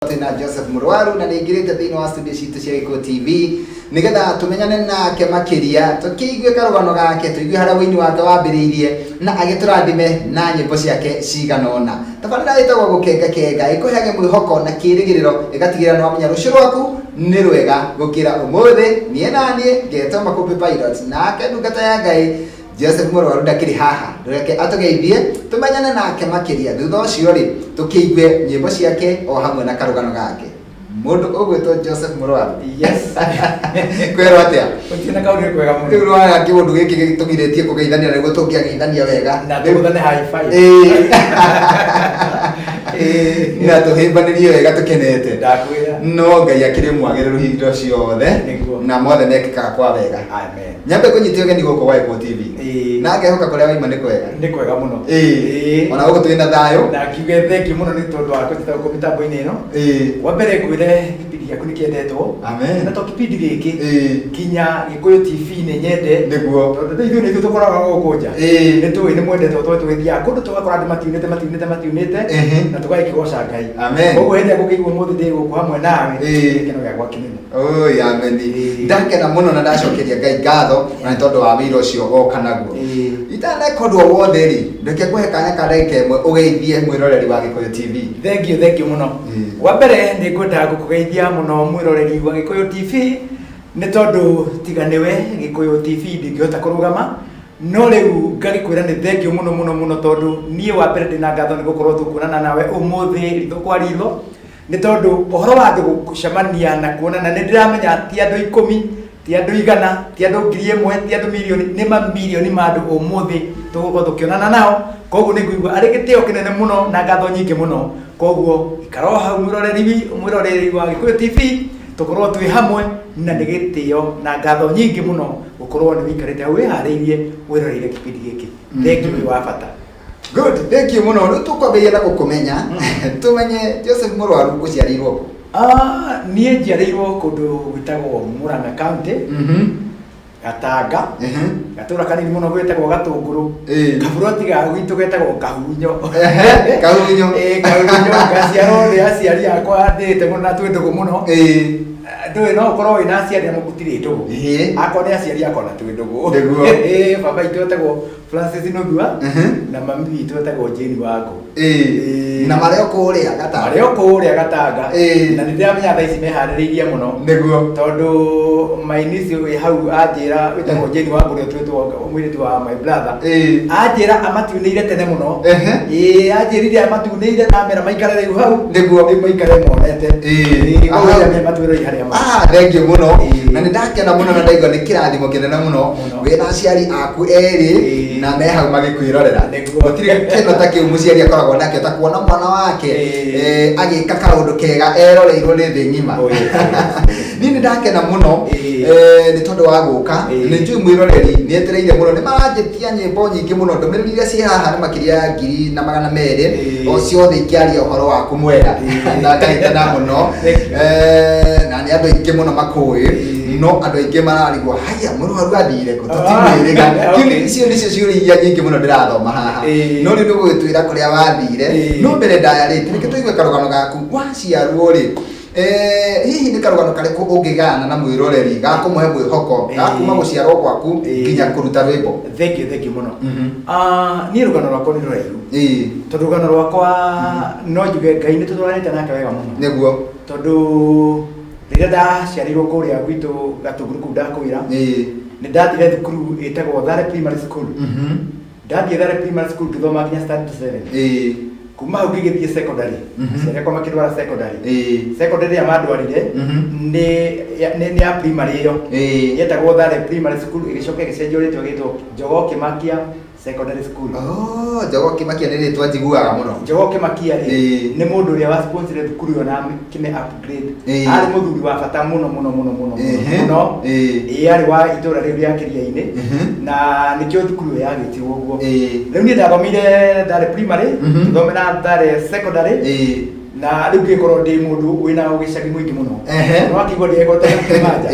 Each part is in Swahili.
na Joseph Murwaru na ningirite thini wa studio citu cia Iko TV nigetha tumenyane nake makiria tukiigue karugano gake tuigue haria wini wake wambiriirie na agiturathime na nyimbo ciake ciganona tabarira itagwo gukenga kenga ikuhege mwihoko na kirigiriro igatigira no amenya rucio rwaku ni rwega gukira umuthi nie nanie ngeto Makubi Pilot nake ndungata ya Ngai Joseph Murwaru ndakiri haha reke atugeithie tumenyane nake makiria thutha ucio ri tukiigue nyimbo ciake o hamwe na karugano gake mundu ugwitwo Joseph Murwaru. Yes. Kwero atia Utina kauri kwega muno. Riu rwa kiundu giki gitugiritie kugeithania niguo tungiageithania wega na tuguthane high five. Na tuhimbanĩrie wega tukenete Ndakwira no Ngai akĩrĩ mwagĩrĩru hingo ciothe na mothe mekĩkaga kwa wega. Amen. Nyambe kũnyitio geni gũkũ gwa Iko TV na ngehoka kũrĩa waima nĩ kwega. Nĩ kwega mũno. Ona gũkũ twĩna thayũ na kiuge thengi mũno nĩ tondũ wa kũnyita gũkũ mĩtambo-inĩ ĩno. Wa mbere ngwĩre kipindi gĩaku nĩ kĩendetwo. Amen. Na to kipindi gĩkĩ kinya Gĩkũyũ TV nĩ nyende nĩguo tondũ ithuĩ nĩ tũkoragwo gũkũ nja nĩ tũĩ nĩ mwendetwo tũgĩthiaga kũndũ tũgakora andũ matiunĩte na tũgagĩkĩgoca Ngai. Amen. Koguo hĩndĩ ĩrĩa gũkĩigua mũthĩ ndĩ gũkũ hamwe nawe gĩkeno gĩakwa kĩnene. Oi amen. Ndakena mũno na ndacokeria Ngai ngatho na nĩ tondũ wa wĩra ũcio woka naguo. Itaneka ũndũ o wothe rĩ ndeke kũhe kanya ka ndagĩka ĩmwe ũgeithie mwĩroreri wa Gĩkũyũ TV. Thengiũ mũno. Wa mbere nĩ ngwenda gũkũgeithia mũno mwĩroreri wa Gĩkũyũ TV nĩ tondũ tiga nĩwe Gĩkũyũ TV ndingĩhota kũrũgama no rĩu ngagĩkwĩra nĩ thengiũ mũno tondũ niĩ wa mbere ndĩna ngatho nĩ gũkorwo tũkuonana nawe ũmũthĩ ritho kwa ritho nĩ tondũ ũhoro wa thĩ gũcemania na kuonana nĩ ndĩramenya ti andũ 10 ti andũ 100 ti andũ 1000 ti andũ milioni nĩ mamirioni ma andũ ũmũthĩ tũgũkorwo tũkĩonana nao koguo nĩ ngũigua arĩ gĩtĩo kĩnene mũno na ngatho nyingĩ mũno koguo ikara o hau mwĩroreri wa Gĩkũyũ TV tukorwo twĩ hamwe na nĩ gĩtĩo na ngatho nyingĩ mũno gũkorwo nĩ wĩikarĩte hau wĩharĩirie wĩroreire kipindi gĩkĩ thengiũ wa bata. Good, thank you muno. Rĩu tũkwambĩrĩria na gũkũmenya tumenye Joseph Murwaru ũciarĩirwo kũ? Niĩ njiarĩirwo kũndũ gwĩtagwo Murang'a County Gatanga gatũra kanini mũno gwĩtagwo Gatũngũrũ kaburoti ga gwitũ getagwo Kahunyo. Kahunyo ngaciarwo nĩ aciari akwa ndĩte mũno na twĩ ndũgũ mũno. Ndũĩ no ũkorwo wĩna aciari amwe gũtirĩ ndũgũ akwa nĩ aciari akwa na twĩ ndũgũ. Baba itũ etagwo Francis Nũthua na mami witũ etagwo Jane Wangũ. Na marĩ o kũrĩa Gatanga na nĩ ndĩramenya thaa ici meharĩrĩirie mũno nĩguo tondũ mainisi wĩ hau anjĩra wĩtagwo Jane Wangũ ũrĩa twĩtwo mũirĩtu wa my brother anjĩra amatiunĩire tene mũno anjĩrire amatiunĩire na mera maikare rĩu hau nĩguo maikare monete matwĩroi harĩa ma. Thengiũ mũno na nĩ ndakena mũno na ndaigua nĩ kĩrathimo kĩnene mũno wĩna aciari aku erĩ na me hau magĩkwĩrorera gũtirĩ kĩno ta kĩu mũciari akoragwo nakĩo ta kuona mwana wake agĩka kaũndũ kega eroreirwo nĩ thĩ ng'ima. Niĩ nĩ ndakena mũno nĩ tondũ wa gũka nĩ njũĩ mwĩroreri nĩ etereire mũno nĩ maranjĩtia nyĩmbo nyingĩ mũno ndũmĩrĩri iria ciĩ haha nĩ makĩria ya 200,000 o ciothe ikĩaria ũhoro waku mwega na ngahĩtana mũno na nĩ andũ aingĩ mũno makũĩ no andũ aingĩ mararigwo haya Murwaru athire kũ tũtimwĩrĩga. Icio nĩcio ciũria iria nyingĩ mũno ndĩrathoma haha no rĩu nĩ gũgĩtwĩra kũrĩa wathire no mbere ndayarĩte reke tũigue karũgano gaku waciarwo rĩ hihi nĩ karũgano karĩkũ ũngĩgana na mwĩroreri gakũmũhe mwĩhoko gakuma gũciarwo gwaku nginya kũruta rwĩmbo? Thengiũ mũno. Niĩ rũgano rwakwa nĩ rũraihu tondũ rũgano rwakwa no njuge Ngai nĩ tũtwaranĩte nake wega mũno nĩguo tondũ rĩrĩa ndaciarĩirwo kũrĩa gwitũ Gatũngũrũ kũu ndakwĩra nĩ ndathire thukuru ĩtagwo Thare Primary School. Ndathiĩ Thare Primary School ngĩthoma nginya standard 7 kuma hau ngĩgĩthiĩ secondary aciari akwa makĩndwara secondary ya mandwarire nĩ ya primary ĩyo yetagwo Thare Primary School ĩgĩcoka ĩgĩcenjio rĩtwa gĩtwo Njogoo Kĩmakia Secondary School. Njogoo Kĩmakia nĩ rĩtwa njiguaga mũno. Njogoo Kĩmakia nĩ mũndũ ũrĩa wa sponsor thukuru ĩyo na kĩme upgrade arĩ mũthuri wa bata mũno arĩ wa itũra rĩu rĩa Kĩria-inĩ na nĩkĩo thukuru ĩyo yagĩtirwo ũguo. Rĩu niĩ ndathomire Thare Primary thomera Thare Secondary na rĩu ngĩkorwo ndĩ mũndũ wĩna ũgĩcagi mũingĩ mũno no akĩigua ndĩekota kĩmanja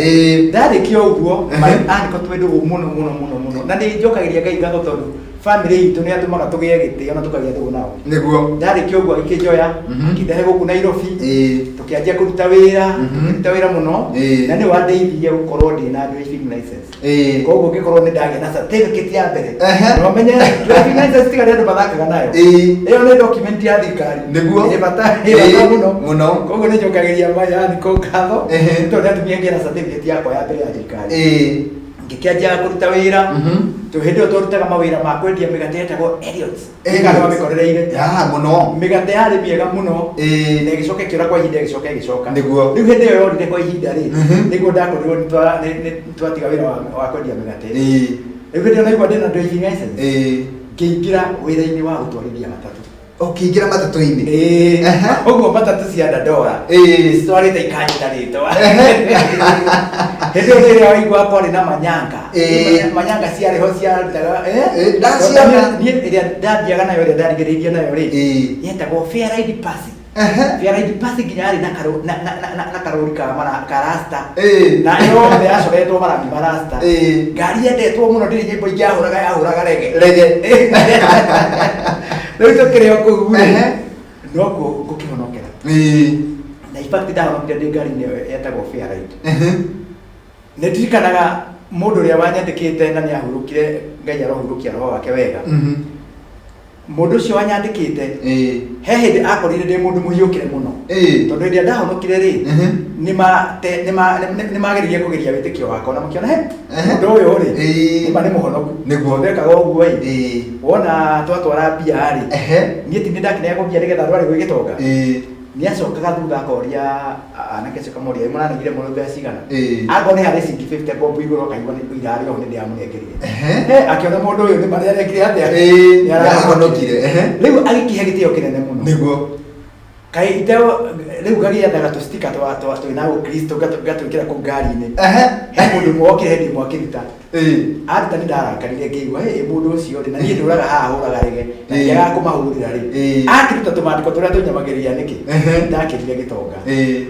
ndarĩkia ũguo anĩko twĩ ndũgũ mũno na nĩ njokagĩria Ngai ngatho tondũ family itu nä atå maga tå gä e gä tä ona tå kagä a tå nao niguo ndarä kä å guo agä kä njoya akä gå kå Nairobi tå kä anjia kå ruta wä ra må no na nä wandeithirie gå korwo ndä na driving license koguo ngä korwo nä ndagä na certificate ya mbere no menye driving license tiga nä andå mathakaga nayo ä yo nä document ya thirikari niguo ä bata må no koguo nä njokagä ria mayani kå ngatho tondå nä atumia ngä na certificate yakwa ya mbere ya thirikari ngä kä anjia kå ruta wä ra tå hä ndä ä yo twarutaga mawä ra ma kwendia mä gate yetagwo Elliots mamä korereire må no mä gate yarä mä ega må no na ä gä coka ä kä ora kwa ihinda ä gä coka ä gä coka niguo rä u hä ndä ä yo yorire kwa ihinda rä nä guo ndakorirwo nä twatiga wä ra wa kwendia mä gate rä u hä ndä ä yo naigua ndä na driving license ngä ingä ra wä ra-inä wa gå twarithia matatå ukĩingĩra matatũ-inĩ ũguo matatũ cia Dandora citwarĩte ikanyita rĩtwa hĩndĩ ĩyo rĩrĩa waigua kwarĩ na manyanga ciarĩ ho ciarutaga ĩrĩa ndathiaga nayo ĩrĩa ndarigĩrĩirie nayo rĩ yetagwo Fair Ride Pass Fair Ride Pass nginya yarĩ na karũri ka rasta na yothe yacoretwo marangi ma rasta ngari yendetwo mũno ndĩrĩ nyĩmbo ingĩ yahũraga rege rĩu tũkĩrĩ o kũu no ngũkĩhonokera na ibact ndahonokire ndĩ ngari-inĩ ĩyo yetagwo Fair Ride nĩ ndirikanaga mũndũ ũrĩa wanyandĩkĩte na nĩ ahurũkire Ngai arohurũkia roho wake wega mũndũ ũcio wanyandĩkĩte he hĩndĩ akorire ndĩ mũndũ mũhiũkĩre mũno tondũ hĩndĩ ĩrĩa ndahonokire rĩ nĩ mageririe kũgeria wĩtĩkio wakwa na makĩona mũndũ ũyũ rĩ nĩma nĩ mũhonoku nĩguo ndekaga ũguo ĩ wona twatwara mbia rĩ niĩ ti nĩ ndakineagwo mbia nĩgetha ndware gwĩ gĩtonga nĩ acokaga thutha akoria anake acio kamoria mũranegire mũno mbeca cigana angorwo nĩ harĩ ciringi 50 bob igũrũ akaigua irarĩ ho nĩ ndĩramũnengerire akĩona mũndũ ũyũ nĩ marĩa arekire atĩa nĩ arahonokire rĩu agĩkĩhe gĩtĩo kĩnene mũno nĩguo kaĩ iteo rĩu gagĩethaga tũstika twĩna ũkristo gatwĩkĩra kũu ngari-inĩ he mũndũ ũmwe wokire hĩndĩ ĩmwe akĩruta aruta nĩ ndarakarire ngĩigua mũndũ ũcio rĩ na niĩ ndũraga haha hũraga rege na ndiagaga kũmahũrĩra rĩ akĩruta tũmandĩko tũrĩa tũnyamagĩrĩria nĩkĩ ndakĩrire gĩtonga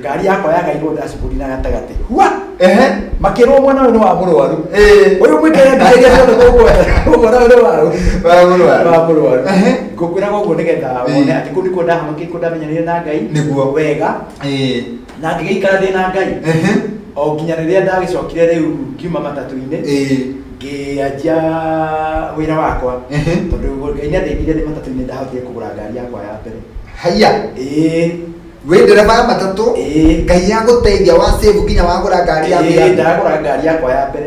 ngari yakwa yagairwo ndacukuri na gatagatĩ hua makĩrwo mwena ũyũ nĩ wa mũrwaru ũyũ mwĩkĩre ndĩgĩria ciothe gũkũona ũyũ wa mũrwaru ngũkwĩraga ũguo nĩgetha wone atĩ kũu nĩkuo ndahonokia kũu ndamenyanĩire na Ngai nĩguo wega na ngĩgĩikara ndĩ na Ngai o nginya rĩrĩa ndagĩcokire rĩu ngiuma matatũ-inĩ ngĩanjia wĩra wakwa tondũ Ngai nĩandeithire ndĩ matatũ-inĩ ndahotire kũgũra ngari yakwa ya mbere haiya wĩ ndereba ya matatũ Ngai agũteithia wa save nginya wagũra ngari ya mbere ndagũra ngari yakwa ya mbere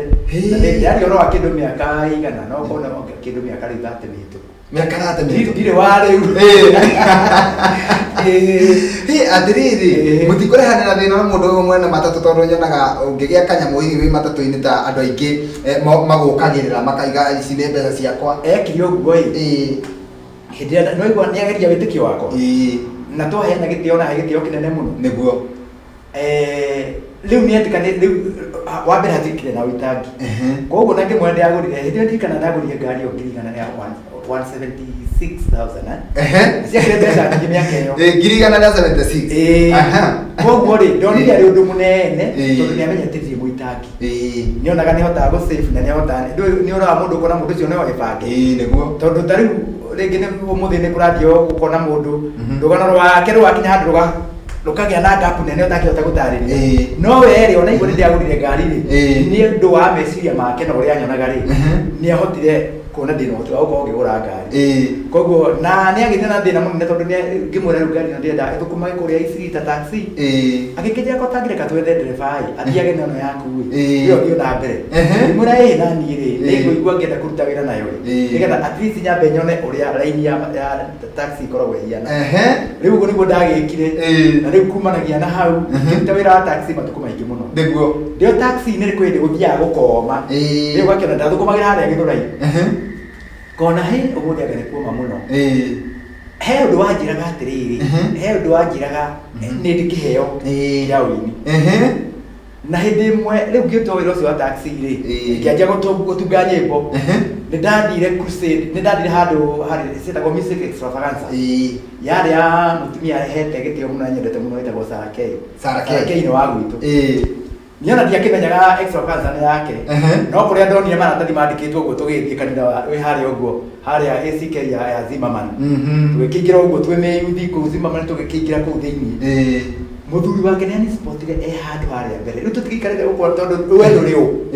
na ndĩarĩ ũhoro wa kĩndũ mĩaka igana no korwo kĩndũ mĩaka rĩu 30 mĩhĩtũku mĩaka 30 mĩhĩtũku ndirĩ wa rĩu atiriri mutikũrehanĩra thĩna na mũndũ ũmwe na matatũ tondũ nyonaga ũngĩgĩa kanyamũ hihi wĩ matatũ-inĩ ta andũ aingĩ magũkagĩrĩra makaiga ici nĩ mbeca ciakwa ekire ũguo hĩndĩ ĩrĩa noigua nĩageria wĩtĩkio wakwa na twaheana gĩtĩo na he gĩtĩo kĩnene mũno nĩguo rĩu nĩetĩkanĩte rĩu wa mbere hatikire na ũitangi koguo na ngĩmwe ndĩagũrire hĩndĩ ĩyo ndirikana ndagũrire ngari ĩyo ngirigana ya 176,000 ciakire mbeca nyingĩ mĩaka ĩyo ngiri igana rĩa 76 koguo rĩ ndonire arĩ ũndũ mũnene tondũ nĩamenyatĩrie mũitangi nĩonaga nĩhotaga gũsave na nĩhotaga nĩũrora mũndũ ũkona mũndũ ũcio nĩwe gĩbangĩ nĩguo tondũ ta rĩu rĩngĩ nĩ ũmũthĩ nĩ kũrathiĩ gũkona mũndũ rũgano rwake rwakinya handũ rũkagĩa na ngapu nene ũtangĩhota gũtarĩria no we rĩ ona igua nĩ ndĩagũrire ngari rĩ nĩ ũndũ wa meciria make na ũrĩa anyonaga rĩ nĩahotire kuona ndĩna ũhoti wa gũkorwo ngĩgũra ngari koguo na nĩagĩire na thĩna mũnene tondũ ngĩmwĩra rĩu ngari ĩno ndĩrenda ĩthũkũmage kũrĩa Eastleigh taxi agĩkĩnjĩra ko atangĩreka twethe ndereba athiage na ĩno yaku ĩyo thiĩ na mbere ngĩmwĩra ĩ na niĩ rĩ nĩngũigua ngĩenda kũruta wĩra nayo nĩgetha at least nyambe nyone ũrĩa raini ya taxi ĩkoragwo ĩhiana rĩu ũguo nĩguo ndagĩkire na rĩu kumanagia na hau ngĩruta wĩra wa taxi matukũ maingĩ mũno nĩguo ndĩo taxi-inĩ rĩ kwĩ hĩndĩ gũthiaga gũkoma rĩu ũgakĩona ndathũkũmagĩra harĩa Gĩthũrai kona he ũmũthĩ anga nĩ kuoma mũno he ũndũ wanjĩraga atĩrĩrĩ he ũndũ wanjĩraga nĩ ndĩkĩheo kĩraũ-inĩ na hĩndĩ ĩmwe rĩu ngĩruta wĩra ũcio wa taxi rĩ ngĩanjia gũtunga nyĩmbo nĩ ndathire crusade nĩ ndathire handũ harĩ ciĩtagwo music extravaganza yarĩ ya mũtumia arehete gĩtĩo mũno nyendete mũno wĩtagwo Sarah K nĩ wa gwitũ niona ndiakimenyaga extravaganza yake no kuria ndonire maratathi mandikitwo guo tugithie kanitha wi haria uguo haria ACK ya Zimmerman tugikingira uguo twi meyuthi ku Zimmerman tugikingira ku thiini muthuri wake ni spotire handu haria mbere riu tutigikarire uguo tondu wendo riu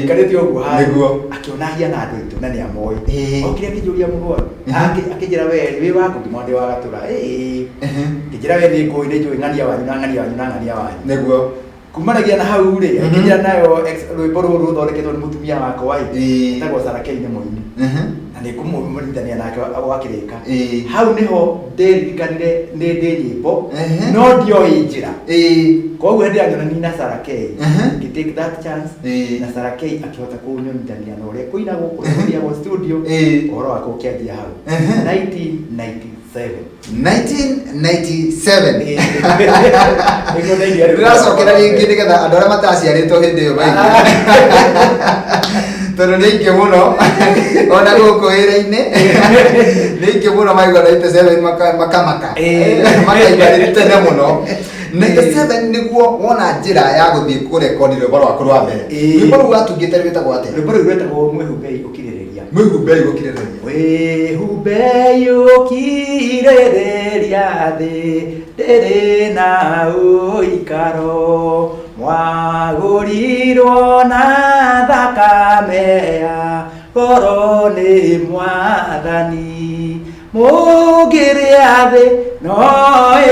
karite uguo hario akiona hiana andu itu na ni amoi okire akijuria muno akijira we wi wako kimonde wa gatura kijira we ni ko ine njui ng'ania wanyu niguo kumanagia na hau ri akijira nayo rwimbo ruru thondeketwo ni mutumia wako wai tagwo Sarah K ni muini na ni kumumurithania nake wakirika hau niho ndirikanire ni ndi nyimbo no ndioi njira koguo ndi anyonani na Sarah K take that chance na Sarah K akihota kunyonithania na uria kuina guku kuria go studio uhoro wako ukiandia hau 1997 ndĩracokera rĩngĩ nĩgetha andũ arĩa mataciarĩtwo hĩndĩ ĩyo maingĩ tondũ nĩ ingĩ mũno ona gũkũ wĩra-inĩ nĩ ingĩ mũno maigua 97 makamaka makaigua tene mũno 97 nĩguo wona njĩra ya gũthiĩ kũrekondi rwĩmbo rwaku rwa mbere rwĩmbo rũu watungĩte rwĩtagwo atĩa rwĩmbo rũu rwĩtagwo Mwĩhumbei Ũkirĩrĩria Mwĩhumbei Ũkirĩrĩria Mwĩhumbei Ũkirĩrĩria thĩ ndĩrĩ na ũikaro mwagũrirwo na thakame ya goro nĩ Mwathani mũngĩrĩa thĩ no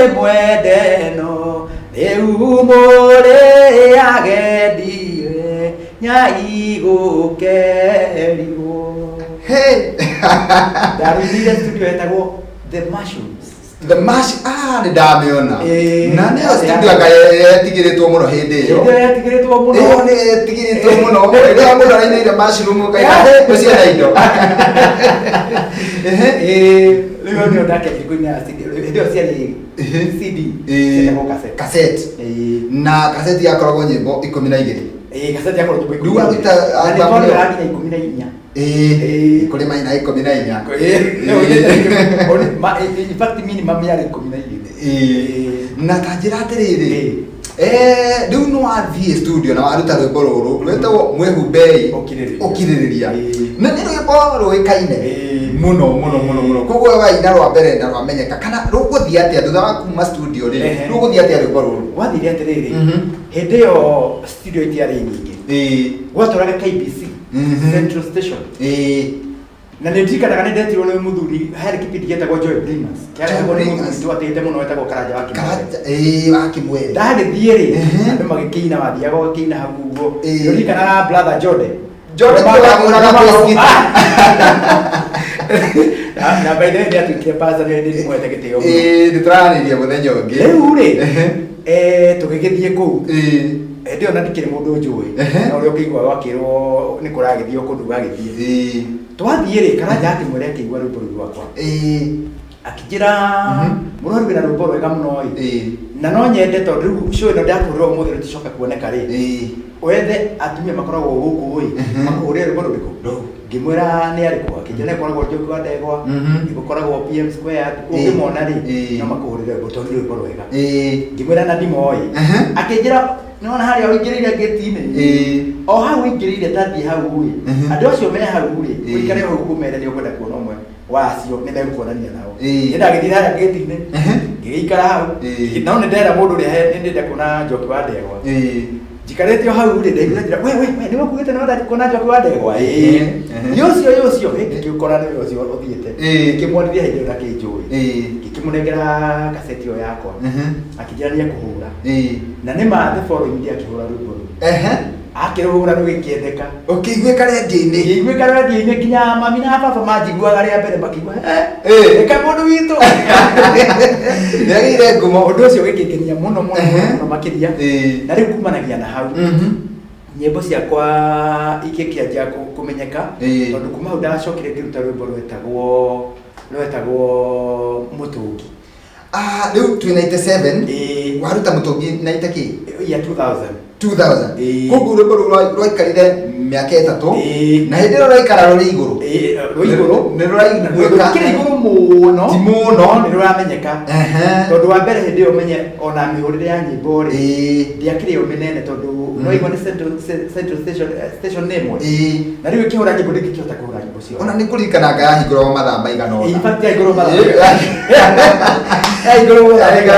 ĩmwende no rĩu mũrĩage ndiwe nyai gũkerirwo ndarũithire studio yetagwo The Mushrooms nĩ ndamĩona na nĩyo studio anga yetigĩrĩtwo mũno hĩndĩ ĩyo nĩ yetigĩrĩtwo mũno rĩrĩa mũndũ arainaire mushroom ũkaiga ũciana indo rĩu nĩyo ndakenire kũina hĩndĩ ĩyo ciarĩ CD cietagwo cassette na cassette yakoragwo nyĩmbo 12 cassette yakoragwo nyĩmbo 12 rĩu waruta album nginya 14 kuri maina 14 in fact minimum ya 12 na kanjira atiriri riu no wathie studio na waruta rwimbo ruru rwetagwo Mwĩhumbei Ũkirĩrĩria na nĩ rwimbo rũĩkaine muno koguo waina rwa mbere na rwamenyeka kana rũgũthiĩ atĩa thutha wa kuma studio rĩ rũgũthiĩ atĩa rwimbo ruru wathire atiriri hĩndĩ ĩyo studio itiarĩ nyingĩ gwatũraga KBC Central Station na nä ndirikanaga nä ndetirwo nä muthuri harä kipindi gätagwo Joy Bringers kĩarehagwo nĩ mũthuri twatĩte mũno wetagwo Karanja wa Kimwere ndagĩthiĩ rĩ andũ magĩkĩina wathiaga ũgakĩina hau ũguo ndirikanaga brother Jode na by the way atuĩkire pastor nĩ ndĩmwete gĩtĩo nĩ tũraranĩria mũthenya ũngĩ rĩu rĩ tũgĩgĩthiĩ kũu ndio na ndikire mundu njui na uria ukigwa wakirwo ni kuragithio kundu gagithie twathie ri Karanja akimwere akigwa rwimbo rwakwa akijira muno rwina rwimbo rwega muno na no nyende tondu riu show ino ndakurira umuthi ruticoka kuoneka ri wethe atumia makoragwo guku makuhuria rwimbo ruriku ngimwira ni arikwa akijira koragwo Njoki wa Ndegwa igukoragwo PM Square ukimona ri no makuhurire tondu rwimbo rwega ngimwira na ndimoi akijira nona haria uingirire geti-inĩ o hau uingirire tathi hau ri andu acio me hau ri uikare hau kumere ni ukwenda kuona umwe wacio ni megũkuonania nao nĩ ndagĩthire harĩa geti-inĩ ngĩgĩikara hau no nĩ ndera mũndũ ũrĩa nĩ ndĩrenda kuona Njoki wa Ndegwa njikarĩte o hau ri ndaigua njĩra we nĩ wakugĩte nĩ wenda kuona Njoki wa Ndegwa yũcio ngĩkĩũkora nĩ ũcio ũthiĩte ngĩkĩmuonithia hĩndĩ ĩyo ndakĩnjũĩ ngĩkĩmũnengera kaseti ĩyo yakwa akĩnjĩrania kũhũra na nĩ ma the following day akĩhũra rwĩmbo rũu akĩrũhũra rũgĩkĩendeka ũkĩiguĩka redio-inĩ nginya mami na baba manjiguaga rĩa mbere makĩigua reka mũndũ witũ nĩagĩire ngumo ũndũ ũcio ũgĩkĩngenia mũno makĩria na rĩu kumanagia na hau nyĩmbo ciakwa igĩkĩanjia kũmenyeka tondũ kuma hau ndacokire ngĩruta rwĩmbo rwetagwo Mũtũngi rĩu twĩ 97 waruta Mũtũngi na itakĩ ya 2000 koguo rwĩmbo rũu rwaikarire mĩaka 3 na hĩndĩ ĩyo rwaikara rũrĩ igũrũ nĩ rũraigũrũ muno ti muno ni ruramenyeka tondu wa mbere hindi yo menye ona mihurire ya nyimbo ri ndiakire yo menene tondu no igwa ni central station name na riu kihura nyimbo ndikihota kuhura nyimbo cio ona ni kurikana nga yahingurwo mathaa maigana ona in fact yahingurwo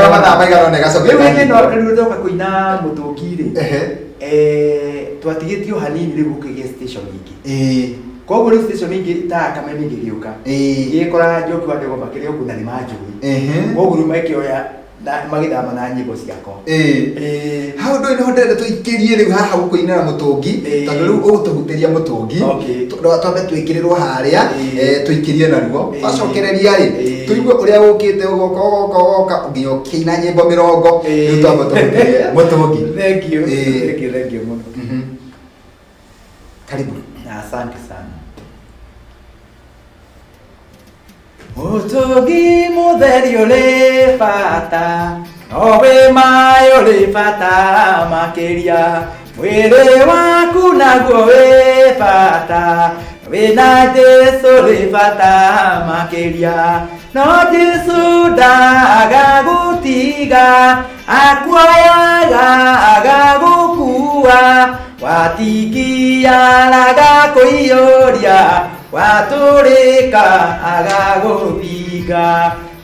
mathaa maigana ona igacoka riu hindi no ndoka kuina mutungi ri twatigitio hanini riu gukigia station ingi koguo riu station ingi ta Kameme ngigiuka ngikora Njoki wa Ndegwa makiri oku na ni manjui koguo riu makioya magithama na nyimbo ciakwa hau ndo ni hondere tuikirie riu haha gukuinira mutungi tondu riu ugutuhutiria mutungi twambe twikirirwo haria tuikirie naruo acokereria ri tuigue uria ukite ugoka nginya ukiina nyimbo 40 riu twambe tuhutirie mutungi. Thank you muno. Karibu. Asante sana. Mutungi mutheri uri bata nowe mayo uri bata makiria mwiri waku naguo wi bata wina Jesu uri bata makiria no Jesu ndagagutiga akuoyaga agagukua watigiaraga kuiyuria waturika agaguthiga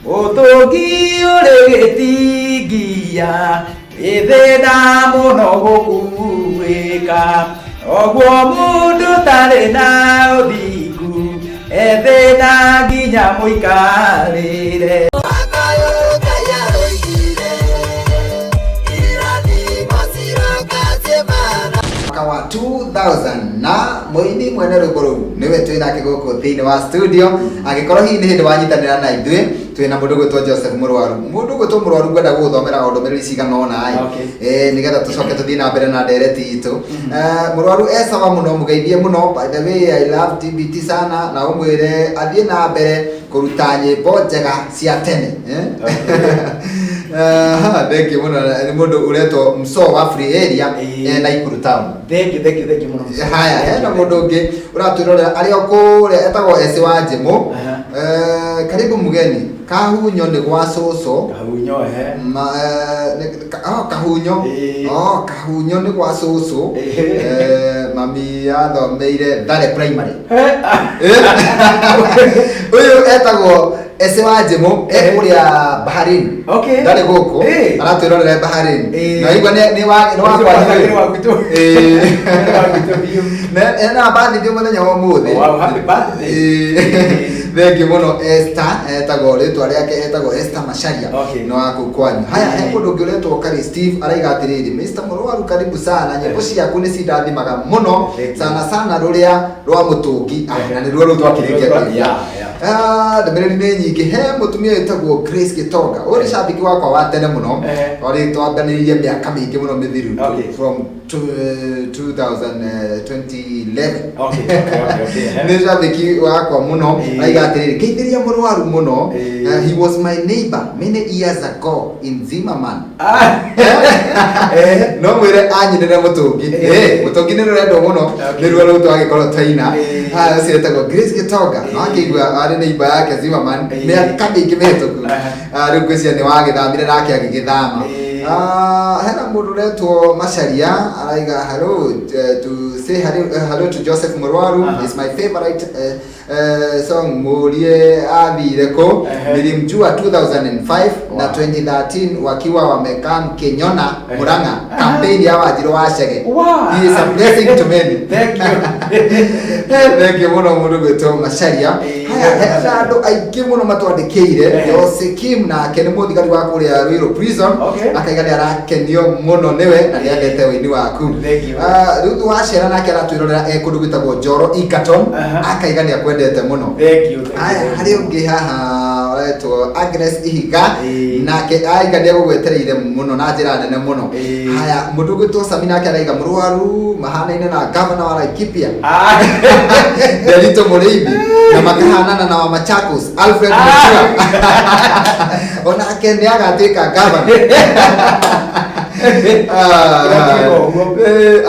mutungi uri gitingia ithina muno gukuika oguo mundu tari na uthingu ethina nginya muikarire wa 2000 na muini mwene rwimbo ruu niwe twi nake guku thiini wa studio agikorwo hihi ni hindi wanyitanira na ithue twi na mundu gwitwo Joseph Murwaru ngwenda guthomera ndumiriri cigana ona nigetha tucoke tuthii na mbere na ndereti itu Murwaru esawa muno mugeithie muno. By the way, I love TBT sana na umwire athie na mbere kuruta nyimbo njega cia tene thank you muno. Ni mundu uretwo Mso wa Free Area na Ikuru Town. Thank you muno. Haya na mundu ungi uratwirorera ari okuria etagwo Esi wa Njimu. Karibu mugeni. Kahunyo ni gwa Cucu. Kahunyo Kahunyo ni gwa Cucu. Mami athomeire Thare Primary. Uyu etagwo Esi wa Njimu ekuria Baharini. Ndari guku aratwirorera Baharini na igwa ni wakwa na bandi ndio muthenya wa muthi. Wow, happy birthday. Thank you muno Esther etagwo ritwa riake etagwo Esther Macharia no waku kwanyu. Haya he mundu ungi uretwo Kari Steve araiga atiriri Mr. Murwaru karibu sana nyimbo ciaku ni cindathimaga muno sana ruria rwa mutungi na ni ruo rutwakirikia ndumiriri ni nyingi he mutumia etagwo Grace Gitonga uri shabiki wakwa wa tene muno ori twaganiririe miaka mingi muno mithiru from 2011 ni shabiki wakwa muno aiga atiriri keithiria Murwaru muno. He was my neighbor many years ago in Zimmerman. No mwire anyinire mutungi mutungi ni rurendo muno ni ruo ruto agikorwo taina cietagwo Grace Gitonga no akigwa ari neighbor yake Zimmerman ni akamingi mehituku riu kwisia ni wagithamire nake agigithama. Hena mundu retwo Macharia araiga hello to say hello to Joseph Murwaru. Is my favorite song murie athireko nilimjua 2005 na 2013 wakiwa wamekam Kenyona Murang'a campaign ya Wanjiru wa Chege. He is a blessing to many. Thank you. Thank you muno mundu gwitwo Macharia. Haya andu aingi muno matwandikire Yose Kim na Ken Muthigari wa kuria Ruiru Prison akaiga ni arakenio muno niwe na niendete wini waku. Riu twacera nake aratwirorera kundu gwitagwo Njoro Ikaton akaiga ni akwendete muno. Haya hari ungi haha retwo Agnes Ihiga nake aiga ni agugwetereire muno na njira nene muno. Haya mundu gwitwo Samina nake araiga Murwaru mahana-ine na governor wa Laikipia Delito Mureithi na makahanana na wa Machakos Alfred Mutua ona akeni agatuika governor.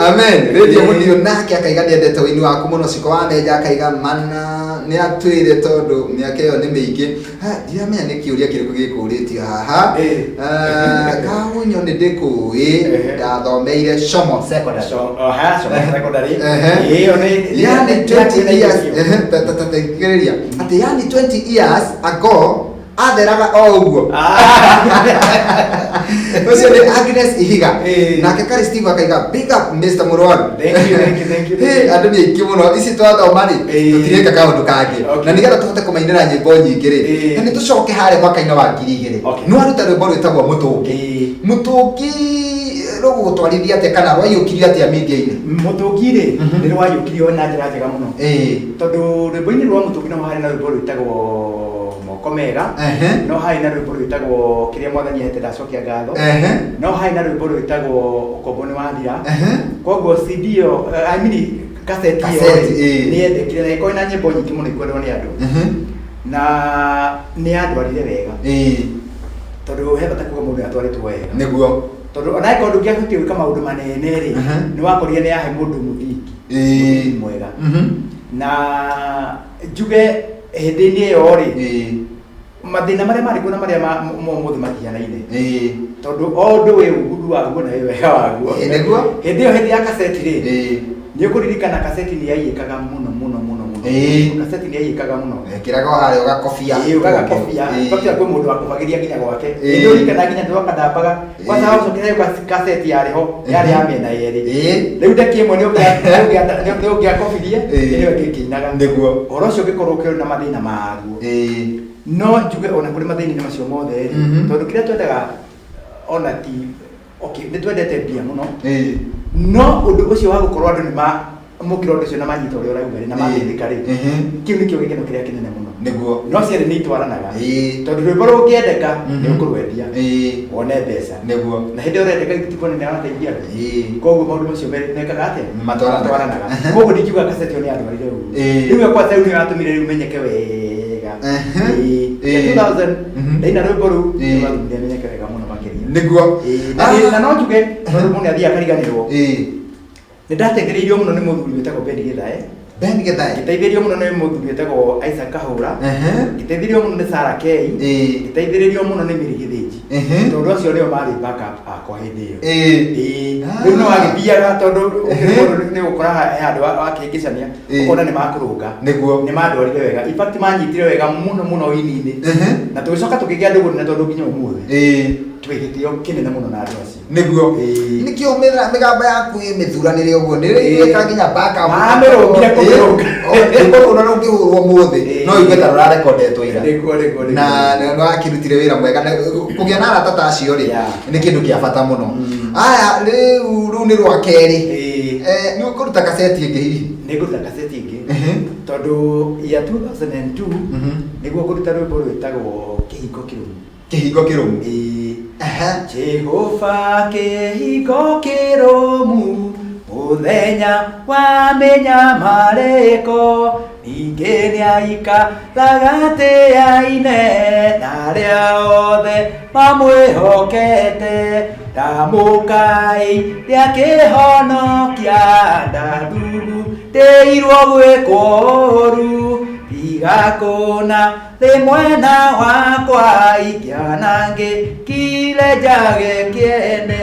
Amen. Radio mundio nake akaiga ni endete wini waku muno ciko wa meja akaiga mana nĩ atwĩre tondũ mĩaka ĩyo nĩ mĩingĩ ndiramenya nĩ kĩũria kĩrĩkũ gĩkũrĩtio haha Kagunyũ nĩ ndĩkũĩ ndathomeire Shomo Secondary yani 20 years tegĩrĩria atĩ yani 20 years ago atheraga o ũguo ũcio nĩ Agnes Ihiga nake Kari Steve akaiga big up Mr. Mũrwaru thank you andũ nĩ aingĩ mũno ici twathoma rĩ tũtirĩka kaũndũ kangĩ na nĩgetha tũhote kũmainĩra nyĩmbo nyingĩ rĩ na nĩ tũcoke harĩa mwaka-inĩ wa 2000 nĩ waruta rwĩmbo rwĩtagwo Mũtũngi rũgũgũtwarithia atĩa kana rwaiyũkirio atĩa media-inĩ Mũtũngi rĩ nĩ rwaiyũkirio na njĩra njega mũno tondũ rwĩmbo-inĩ rwa Mũtũngi no harĩ na rwĩmbo rwĩtagwo Moko Mega no harĩ na rwĩmbo rwĩtagwo kĩrĩa Mwathani ahete ndacokia ngatho no harĩ na rwĩmbo rwĩtagwo Ũkombo nĩ wathira koguo CD ĩyo I mean cassette ĩyo nĩ yendekire na ĩkorwo na nyĩmbo nyingĩ mũno ikwendwo nĩ andũ na nĩ yandwarire wega tondũ he bata kuuga mũndũ atwarĩtwo wega nĩguo tondũ ona ĩkorwo ndũngĩahotire gwĩka maũndũ manene rĩ nĩ wakorire nĩ yahe mũndũ mũthingi mwega na njuge hĩndĩ-inĩ ĩyo rĩ mathĩna marĩa marĩ kuo na marĩa mothe matihanaine tondũ o ũndũ wĩ ũgudu waguo na wĩ wega waguo hĩndĩ ĩyo hĩndĩ ya kaseti rĩ nĩ ũkũririkana kaseti nĩ yaiyĩkaga mũno kaseti nĩ yaiyĩkaga mũno kĩraga harĩa ũgakobia ũgakobia kwĩ mũndũ wakũbagĩria nginya gwake nĩ ũririkana nginya ndwakandambaga kwanza ũcokere kaseti yarĩho yarĩ ya mĩena yerĩ rĩu ndeki ĩmwe nĩ ũngĩakobirie nĩyo ĩkĩinaga ũhoro ũcio ũngĩkorwo ũkĩrĩ na mathĩna maguo no njuge ona kũrĩ mathĩna macio mothe rĩ tondũ kĩrĩa twendaga ona ti nĩ twendete mbia mũno no ũndũ ũcio wa gũkorwo andũ nĩ mũkĩra ũndũ ũcio na manyita ũrĩa ũrauga rĩ na mathĩnĩka rĩ kĩu nĩkĩo gĩkeno kĩrĩa kĩnene mũno no cierĩ nĩ itwaranaga tondũ rwĩmbo rũngĩendeka nĩ ũkũrwendia wone mbeca na hĩndĩ ũrendeka itiko nene arateithia andũ koguo maũndũ macio mekaga atĩa matwaranaga koguo ndingiuga kaseti ĩyo nĩ yandwarire ũguo rĩu kwa rĩu nĩ yatũmire rĩu menyeke wega 2000 ndaina rwĩmbo rũu nĩ watũmire menyeke wega mũno makĩria na no njuge tondũ mũndũ nĩ athiaga akariganĩrwo nĩ ndateithĩrĩirio mũno nĩ mũthuri wĩtagwo Ben Gĩthae ngĩteithĩrĩrio mũno nĩ mũthuri wĩtagwo Isaac Kahũra ngĩteithĩrĩrio mũno nĩ Sarah Kay ngĩteithĩrĩrio mũno nĩ Mary Gĩthĩnji tondũ acio nĩo marĩ backup akwa hĩndĩ ĩyo rĩu no agĩthiaga tondũ nĩ gũkora handũ wakĩngĩcania ũkona nĩ makũrũnga nĩ mandwarire wega in fact manyitire wega mũno ini-inĩ na tũgĩcoka tũkĩgĩa ndũgũ nene tondũ nginya ũmũthĩ twĩ gĩtĩo kĩnene mũno na andũ acio nĩguo nĩkĩo mĩgamba yaku ĩ mĩthuranĩre ũguo nĩ ĩrĩka nginya backup mamĩrũngire kũmĩrũnga ũndũ no ũngĩhũrwo mũthĩ no igue ta rũrarekondetwo ira na nĩ wakĩrutire wĩra mwega kũgĩa na arata ta acio rĩ nĩ kĩndũ kĩa bata mũno aya rĩu nĩ rwa kerĩ nĩ ũkũruta kaseti ĩngĩ hihi nĩ ngũruta kaseti ĩngĩ tondũ ya 2002 nĩguo ngũruta rwĩmbo rwĩtagwo Kĩhingo Kĩrũmu Jehova kĩhingo kĩrũmu mũthenya wa mĩnyamarĩko ningĩ nĩaikaraga tĩaine na arĩa othe mamwĩhokete ndamũkai rĩa kĩhonokia ndathugundĩirwo gwĩkwo ũũru igakũna rĩmwe na wakwa ingĩanangĩkire njage kĩene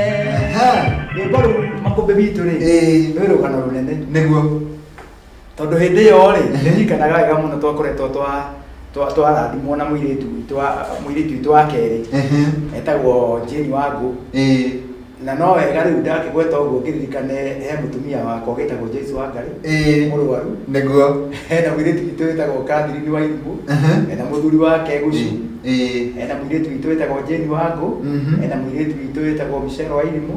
rwĩmbo rũu makũmbĩ witũ rĩ nĩ rũgano rũnene nĩguo tondũ hĩndĩ ĩyo rĩ nĩndirikanaga wega mũno twakoretwo twarathimwo na mũirĩtu witũ wa kerĩ etagwo Jane Wangũ na no wega rĩu ndakĩgweta ũguo ngĩririkane he mũtumia wakwa ũgĩtagwo Joyce Wangari mũrwaru nĩguo hena mũirĩtu witũ wĩtagwo Catherine Wairimu hena mũthuri wake Gũcu hena mũirĩtu witũ wĩtagwo Jane Wangũ hena mũirĩtu witũ wĩtagwo Michelle Wairimu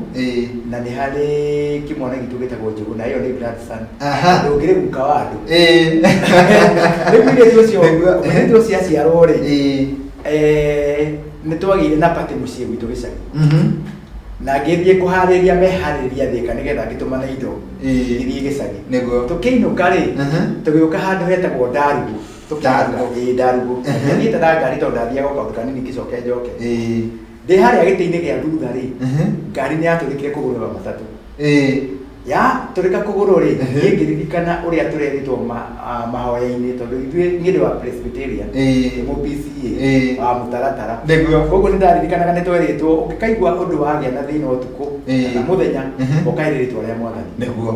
na nĩ harĩ kĩmwana gitũ gĩtagwo Njũgũna ĩyo nĩ grandson ndũngĩrĩ guka wa andũ rĩu mũirĩtu ũcio aciarwo rĩ nĩ twagĩire na party mũciĩ gwitũ gĩcagi na ngĩthiĩ kũharĩria meharĩria thĩka nĩgetha ngĩtũmana indo gĩthiĩ gĩcagi tũkĩinũka rĩ tũgĩũka handũ hetagwo Ndarugu Ndarugu thiĩte na ngari tondũ ndathiaga kaũndũ kanini ngĩcoke njoke ndĩ harĩa gĩtĩ-inĩ gĩa thutha rĩ ngari nĩ yatũrĩkire kũgũrũra matatũ ya turika kuguru ri ngiririkana uria tureritwo mahoya-ini tondu ithuĩ nĩ wa Presbyterian mu PCA wa mutaratara koguo nĩ ndaririkanaga nĩ tweritwo ũngĩkaigua ũndũ wagĩa na thĩna ũtukũ kana mũthenya ũkaĩre rĩtwa rĩa Mwathani nĩguo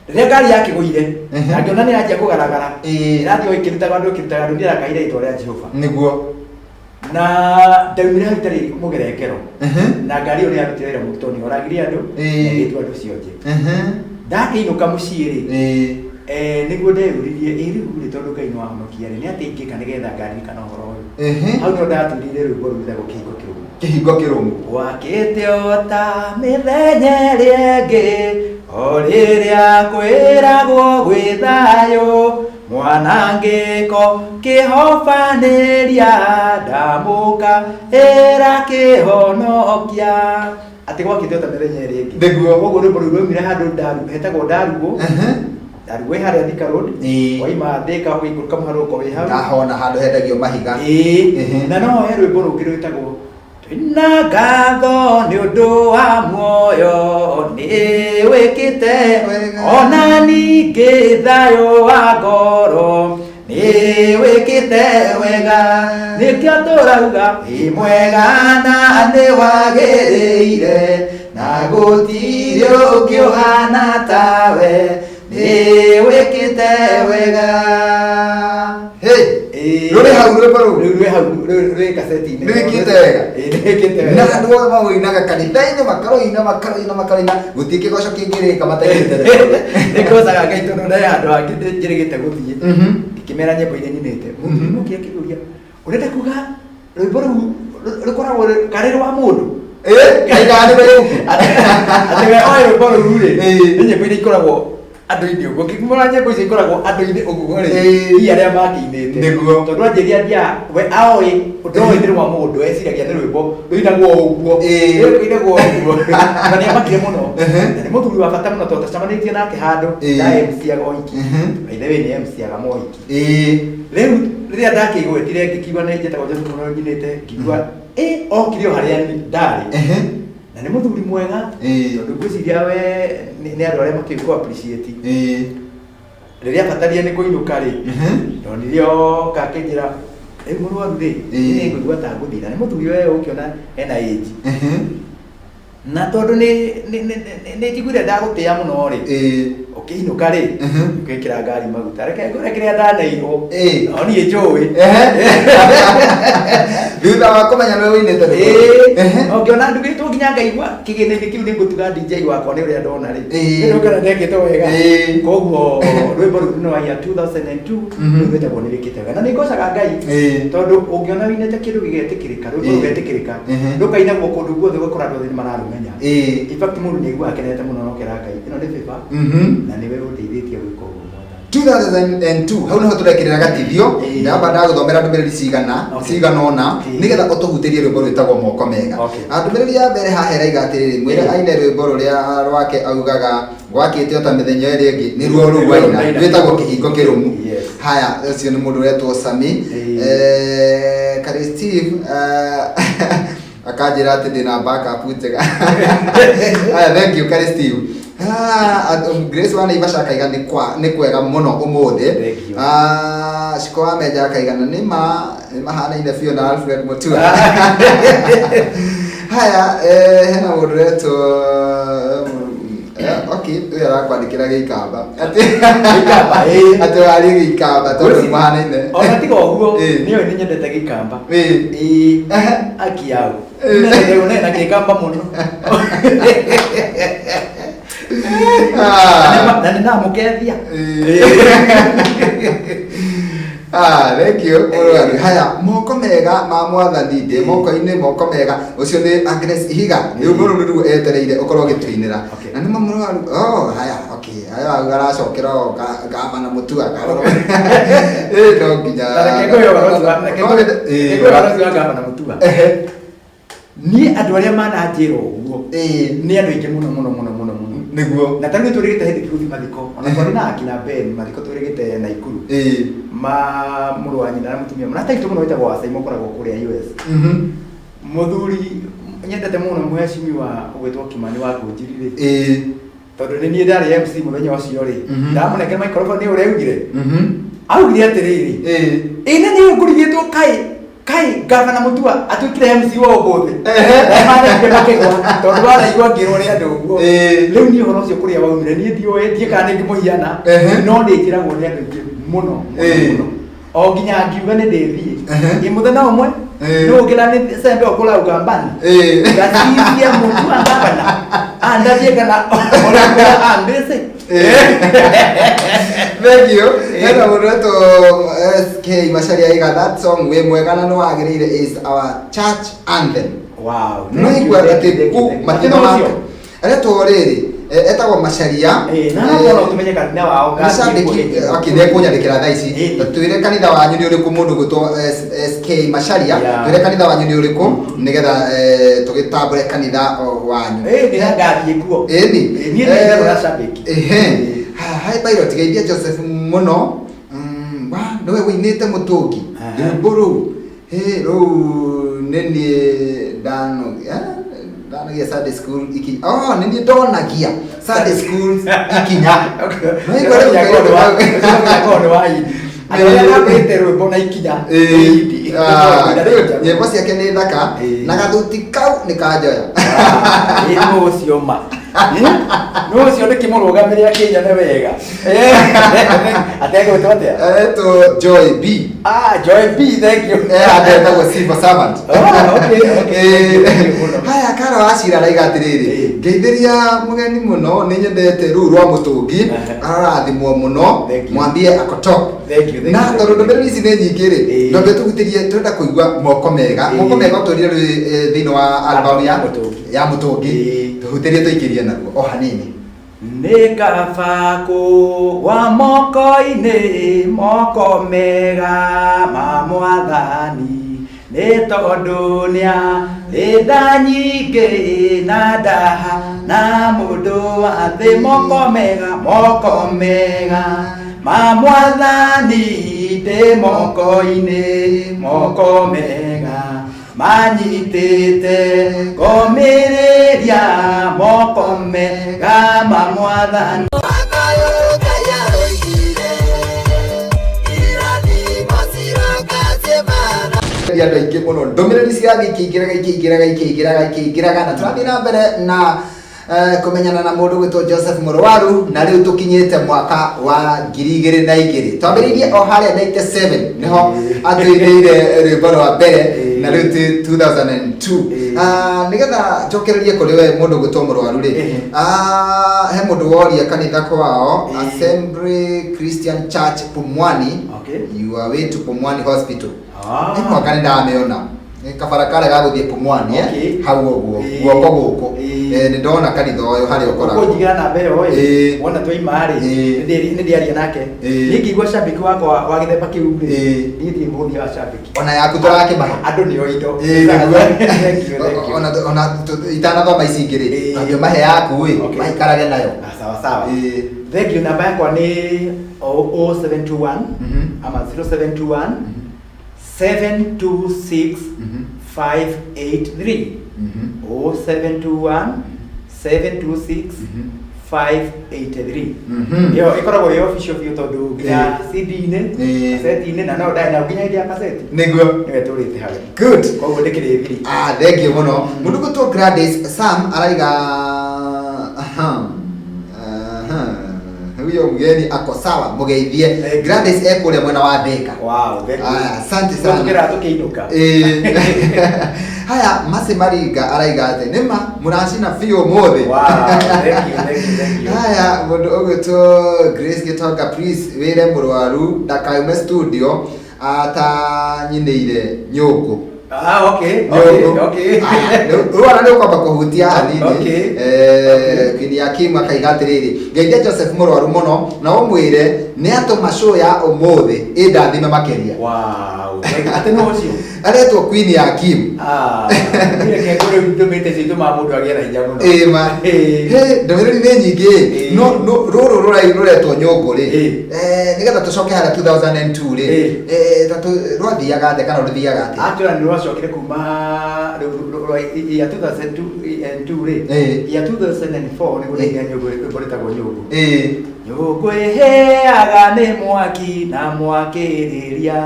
rĩrĩa ngari yakĩgũire na ngĩona nĩ yanjia kũgaragara ĩrathiĩ ĩkĩrutaga andũ nĩ arakaire rĩtwa rĩa Jehova nĩguo na ndaumire hau itarĩ mũgerekero na ngari ĩyo nĩ yarutire wĩra mũritũ nĩ oragire andũ na ĩgĩtua andũ cionje ndakĩinũka mũciĩ rĩ nĩguo ndeyũririe rĩu rĩ tondũ Ngai nĩ wahonokia rĩ nĩ atĩa ingĩka nĩgetha ngaririkana ũhoro ũyũ hau no ndaturire rwĩmbo rũu rwĩtagwo kĩhingo kĩrũmu wakĩte o ta mĩthenya ĩrĩa ĩngĩ o rĩrĩa kwĩragwo gwĩ thayũ mwanangĩko kĩhobanĩria ndamũka ĩrakĩhonokia atĩ gwakĩte o ta mĩthenya ĩrĩa ĩngĩ koguo rwĩmbo rũu rwaumire handũ hetagwo Ndarugũ Ndarugũ harĩa Thika Road waima Thika ũgĩikũrũka mũharũrũko wĩ hau ndahona handũ hendagio mahiga na no he rwĩmbo rũngĩ rwĩtagwo twĩna ngatho nĩ ũndũ wa muoyo nĩ wĩkĩte ona ningĩ thayũ wa ngoro nĩ wĩkĩte wega nĩkĩo tũrauga wĩ mwega na nĩ wagĩrĩire na gũtirĩ ũngĩ ũhana tawe nĩ wĩkĩte wega rũrĩ hau rwĩmbo rũu rwĩ kaseti-inĩ nĩwĩkĩte wega na andũ othe maũinaga kanitha-inĩ makarũina gũtirĩ kĩgoco kĩngĩrĩka mataigĩte nĩngocaga Ngai tondũ ndarĩ handũ hangĩ njĩrĩgĩte gũthiĩ ngĩmera nyĩmbo iria nyinĩte mũkĩ akĩũria ũrenda kuga rwĩmbo rũu rũkoragwo karĩ rwa mũndũ atĩ we oĩ rwĩmbo rũu rĩ nĩ nyĩmbo iria ikoragwo andũ-inĩ ũguo ngĩmũra nyĩmbo icio ikoragwo andũ-inĩ ũguo rĩ i arĩa makĩinĩte tondũ anjĩria ndia we aoĩ ũndũ ũyũ nĩ rwa mũndũ eciragia nĩ rwĩmbo rũinagwo ũguo rũinagwo ũguo na nĩamakire mũno na nĩ mũthuri wa bata mũno tondũ tũcamanĩtie nake handũ MC-aga ũhiki maithe wĩ nĩ MC-aga mohiki rĩu rĩrĩa ndakĩigwetire ngĩkiuga nĩ njĩtagwo Joseph mũno nyinĩte ngĩigua okire o harĩa ndarĩ na nĩ mũthuri mwega tondũ ngwĩciria we nĩ andũ arĩa makĩũĩ kũ appreciate rĩrĩa bataria nĩ kũinũka rĩ ndonire oka akĩnjĩra rĩu mũrwaru rĩ nĩ ngũigua ta ngũthira nĩ mũthuri we ũkĩona ena age na tondũ nĩ njiguire ndagũtĩa mũno rĩ ũkĩinũka rĩ ũgĩkĩra ngari maguta reke ngũre kĩrĩa ndanairwo no niĩ njũĩ thutha wa kũmenya nĩ wĩinĩte ũngĩona ndugĩtwo nginya ngaigua kĩgĩna-inĩ kĩu nĩ ngũtuga DJ wakwa nĩ ũrĩa ndona rĩ nĩũkĩona ndekĩte wega koguo rwĩmbo rũu nĩ wa year 2002 rũu rwĩtagwo nĩ wĩkĩte wega na nĩ ngocaga Ngai tondũ ũngĩona wĩinĩte kĩndũ gĩgetĩkĩrĩka rwĩmbo rũgetĩkĩrĩka ndũkainagwo kũndũ guothe ũgakora andũ othe nĩ mararũmenya in fact mũndũ nĩ aiguaga akenete mũno na ũkera Ngai ĩno nĩ bĩba na nĩwe ũndeithĩtie gwĩka ũguo 2002 hau niho turekirira gatithio ndamba ndagũthomera ndũmĩrĩri cigana ũna nĩgetha ũtũhutĩrie rwĩmbo rwĩtagwo moko mega ndũmĩrĩri ya mbere hahera igatĩrĩrĩ mwĩre aine rwĩmbo rũrĩa rwake augaga gwakĩte o ta mĩthenya ĩrĩa ĩngĩ nĩruo rũu aina rwĩtagwo kĩhingo kĩrũmu haya ũcio nĩ mũndũ ũretwo Sami Karĩ Steve akanjĩra atĩ ndĩna backup njega haya thank you Karĩ Steve Grace wa Naivasha akaiga nĩ kwega mũno ũmũthĩ Ciko wa Menja akaigana nĩ mahanaine biũ na Alfred Mutua haya hena mũndũ ũretwo ũyũ arakwandĩkĩra Gĩikamba atĩ warĩ Gĩikamba tondũ mahanaine ona tiga ũguo nĩoĩ nĩ nyendete Gĩikamba akiao nena Gĩikamba mũno na nĩ namũkethia thank you mũrwaru haya moko mega ma Mwathani ndĩ moko-inĩ moko mega ũcio nĩ Agnes Ihiga rĩu mũrũrũ etereire ũkorwo ũgĩtũinĩra na nĩ mũrwaru haya haya aracokera Gavana Mutua no nginya Gavana Mutua niĩ andũ arĩa mananjĩra ũguo nĩ andũ aingĩ mũno mũno mũno mũno nĩguo na tarĩu tũrĩgĩte hĩndĩ tũgũthiĩ mathiko ona twarĩ na akina Ben mathiko tũrĩgĩte Naikuru ma mũrũ wa nyina na mũtumia na taitũ mũno wĩtagwo Wasai mũkoragwo kũrĩa US mũthuri nyendete mũno mheshimiwa ũgwĩtwo Kimani wa Kũnjiri tondu ni nie ndari MC muthenya ucio ri ndamunengera microphone ni ureugire augire atiriri ina ni ngurigitwo kai gavana Mutua atukire MC wa umuthi maana ngĩmakĩgwa tondu waraigua ngĩrwo nĩ andũ ũguo rĩu niĩ ũhoro ũcio kũrĩa waumire niĩ ndiũĩ kana nĩ ngĩmũhiana no ndĩnjĩragwo nĩ andũ aingĩ mũno o nginya ngiuga nĩ ndĩthiĩ mũthenya ũmwe nĩ ũngĩra nĩ sembe ũkũrauga mbani ngacithia Mutua gavana andathiĩ kana ũrĩa ambĩci Thank you. Hena mureto SK Macharia iga that song we mwega na no agirire is our church anthem. Wow. No igwa ati ku matino make. Areto riri etagwo Macharia na no tumenye kanitha wao gashabiki akinde kunyandikira thaa ici twire kanitha wanyu ni uriku mundu gutwo SK Macharia twire kanitha wanyu ni uriku nigetha tugitambure kanitha wanyu ni ngathie kuo ni gashabiki hai bairo tigeithia Joseph muno wa nowe winite mutungi mburu ru nini dano ya Sunday school iki nini donagia Sunday school ikinya no igore ngoro wa idi Aya kwete rwimbo na ikinya idi nyimbo ciake ni thaka na gathuti kau ni kanjoya imo ucio ma no ucio ni kimurugamiria Kenya ne wega atego tote to Joy B Joy B thank you adenda go civil servant okay haya kara wacira raiga atiriri ngeithiria mugeni muno ni nyendete ru rwa mutungi arathimwo muno mwambie akotop na tondu ndombere ici ni nyingĩ rĩ ndombe tugutirie turenda kuigua moko mega uturire thiini wa album ya mutungi tuhutirie tuikirie naguo o hanini nĩ kaba kũgwa moko-inĩ moko mega ma Mwathani nĩ tondũ nĩarĩ tha nyingĩ na ndaha na mũndũ wa thĩ moko mega ma Mwathani ndĩ moko-inĩ moko mega manyitĩte ngomĩrĩria moko mega ma Mwathani andũ aingĩ mũno ndũmĩrĩri cigathiĩ ikĩingĩraga na tũrathiĩ na mbere na kumenyana na mundu gwitwo Joseph Murwaru na riu tukinyite mwaka wa 2002 twambiririe o haria 97 niho atwirire rwimbo rwa mbere na riu 2002 nigetha njokererie kuri we mundu gwitwo Murwaru ri he mundu woria kanitha kwao Assembly Christian Church Pumwani you are way to Pumwani Hospital ni mwaka ndameona kabarakara ga guthie Pumwani hau uguo guoko guku ni ndona kanitha uyu hari ukoragwo kunjigira na mbere oyi wona twaima ri ni ndiaria nake nikigwa shabiki wakwa wa githemba kiu ri ndi muthia wa shabiki ona yaku turakima andu ni oindo ona itanathoma ici ingĩ ri ndio mahe yaku ri maikarage nayo sawa thank you namba yakwa ni 0721 ama 0721 726 583 0721 726 583 yo ikoragwo yo official view tondu ya CD-inĩ cassette-inĩ na no ndai na nginya ile cassette niguo niwe turite hawe good koguo ndikire thiri thank you muno mundu gutwo Gladys Sam araiga huyo mgeni ako sawa mugeithie Gladys ekuria mwena wa Thika wow asante sana tukira tukiinuka haya Masi Maringa araiga ati nima muracina biũ mũthĩ thank you haya mundu ũgwĩtwo Grace Gitonga please wĩre Mũrwaru ndakaume studio atanyinĩire nyũngũ okay ruana nä å kwamba kå hutia hanini kini ya Kim akaiga atä rä rä ngeithia Joseph Mũrwaru må no na å mwä re nä atå macå ya å må thä ä ndathime makeria aretwo Queen ya Kim ndåmä rä ri nä nyingä rå rå rå retwo nyångå rä nä getha tå coke harä 2002 rä rwathiaga thä kana rå thiaga atä twacokire kuma ya 2002 ri ya 2004 niguo ndia nyũngũ ĩkoretagwo nyũngũ nyũngũ ĩhĩaga nĩ mwaki na mwakĩrĩria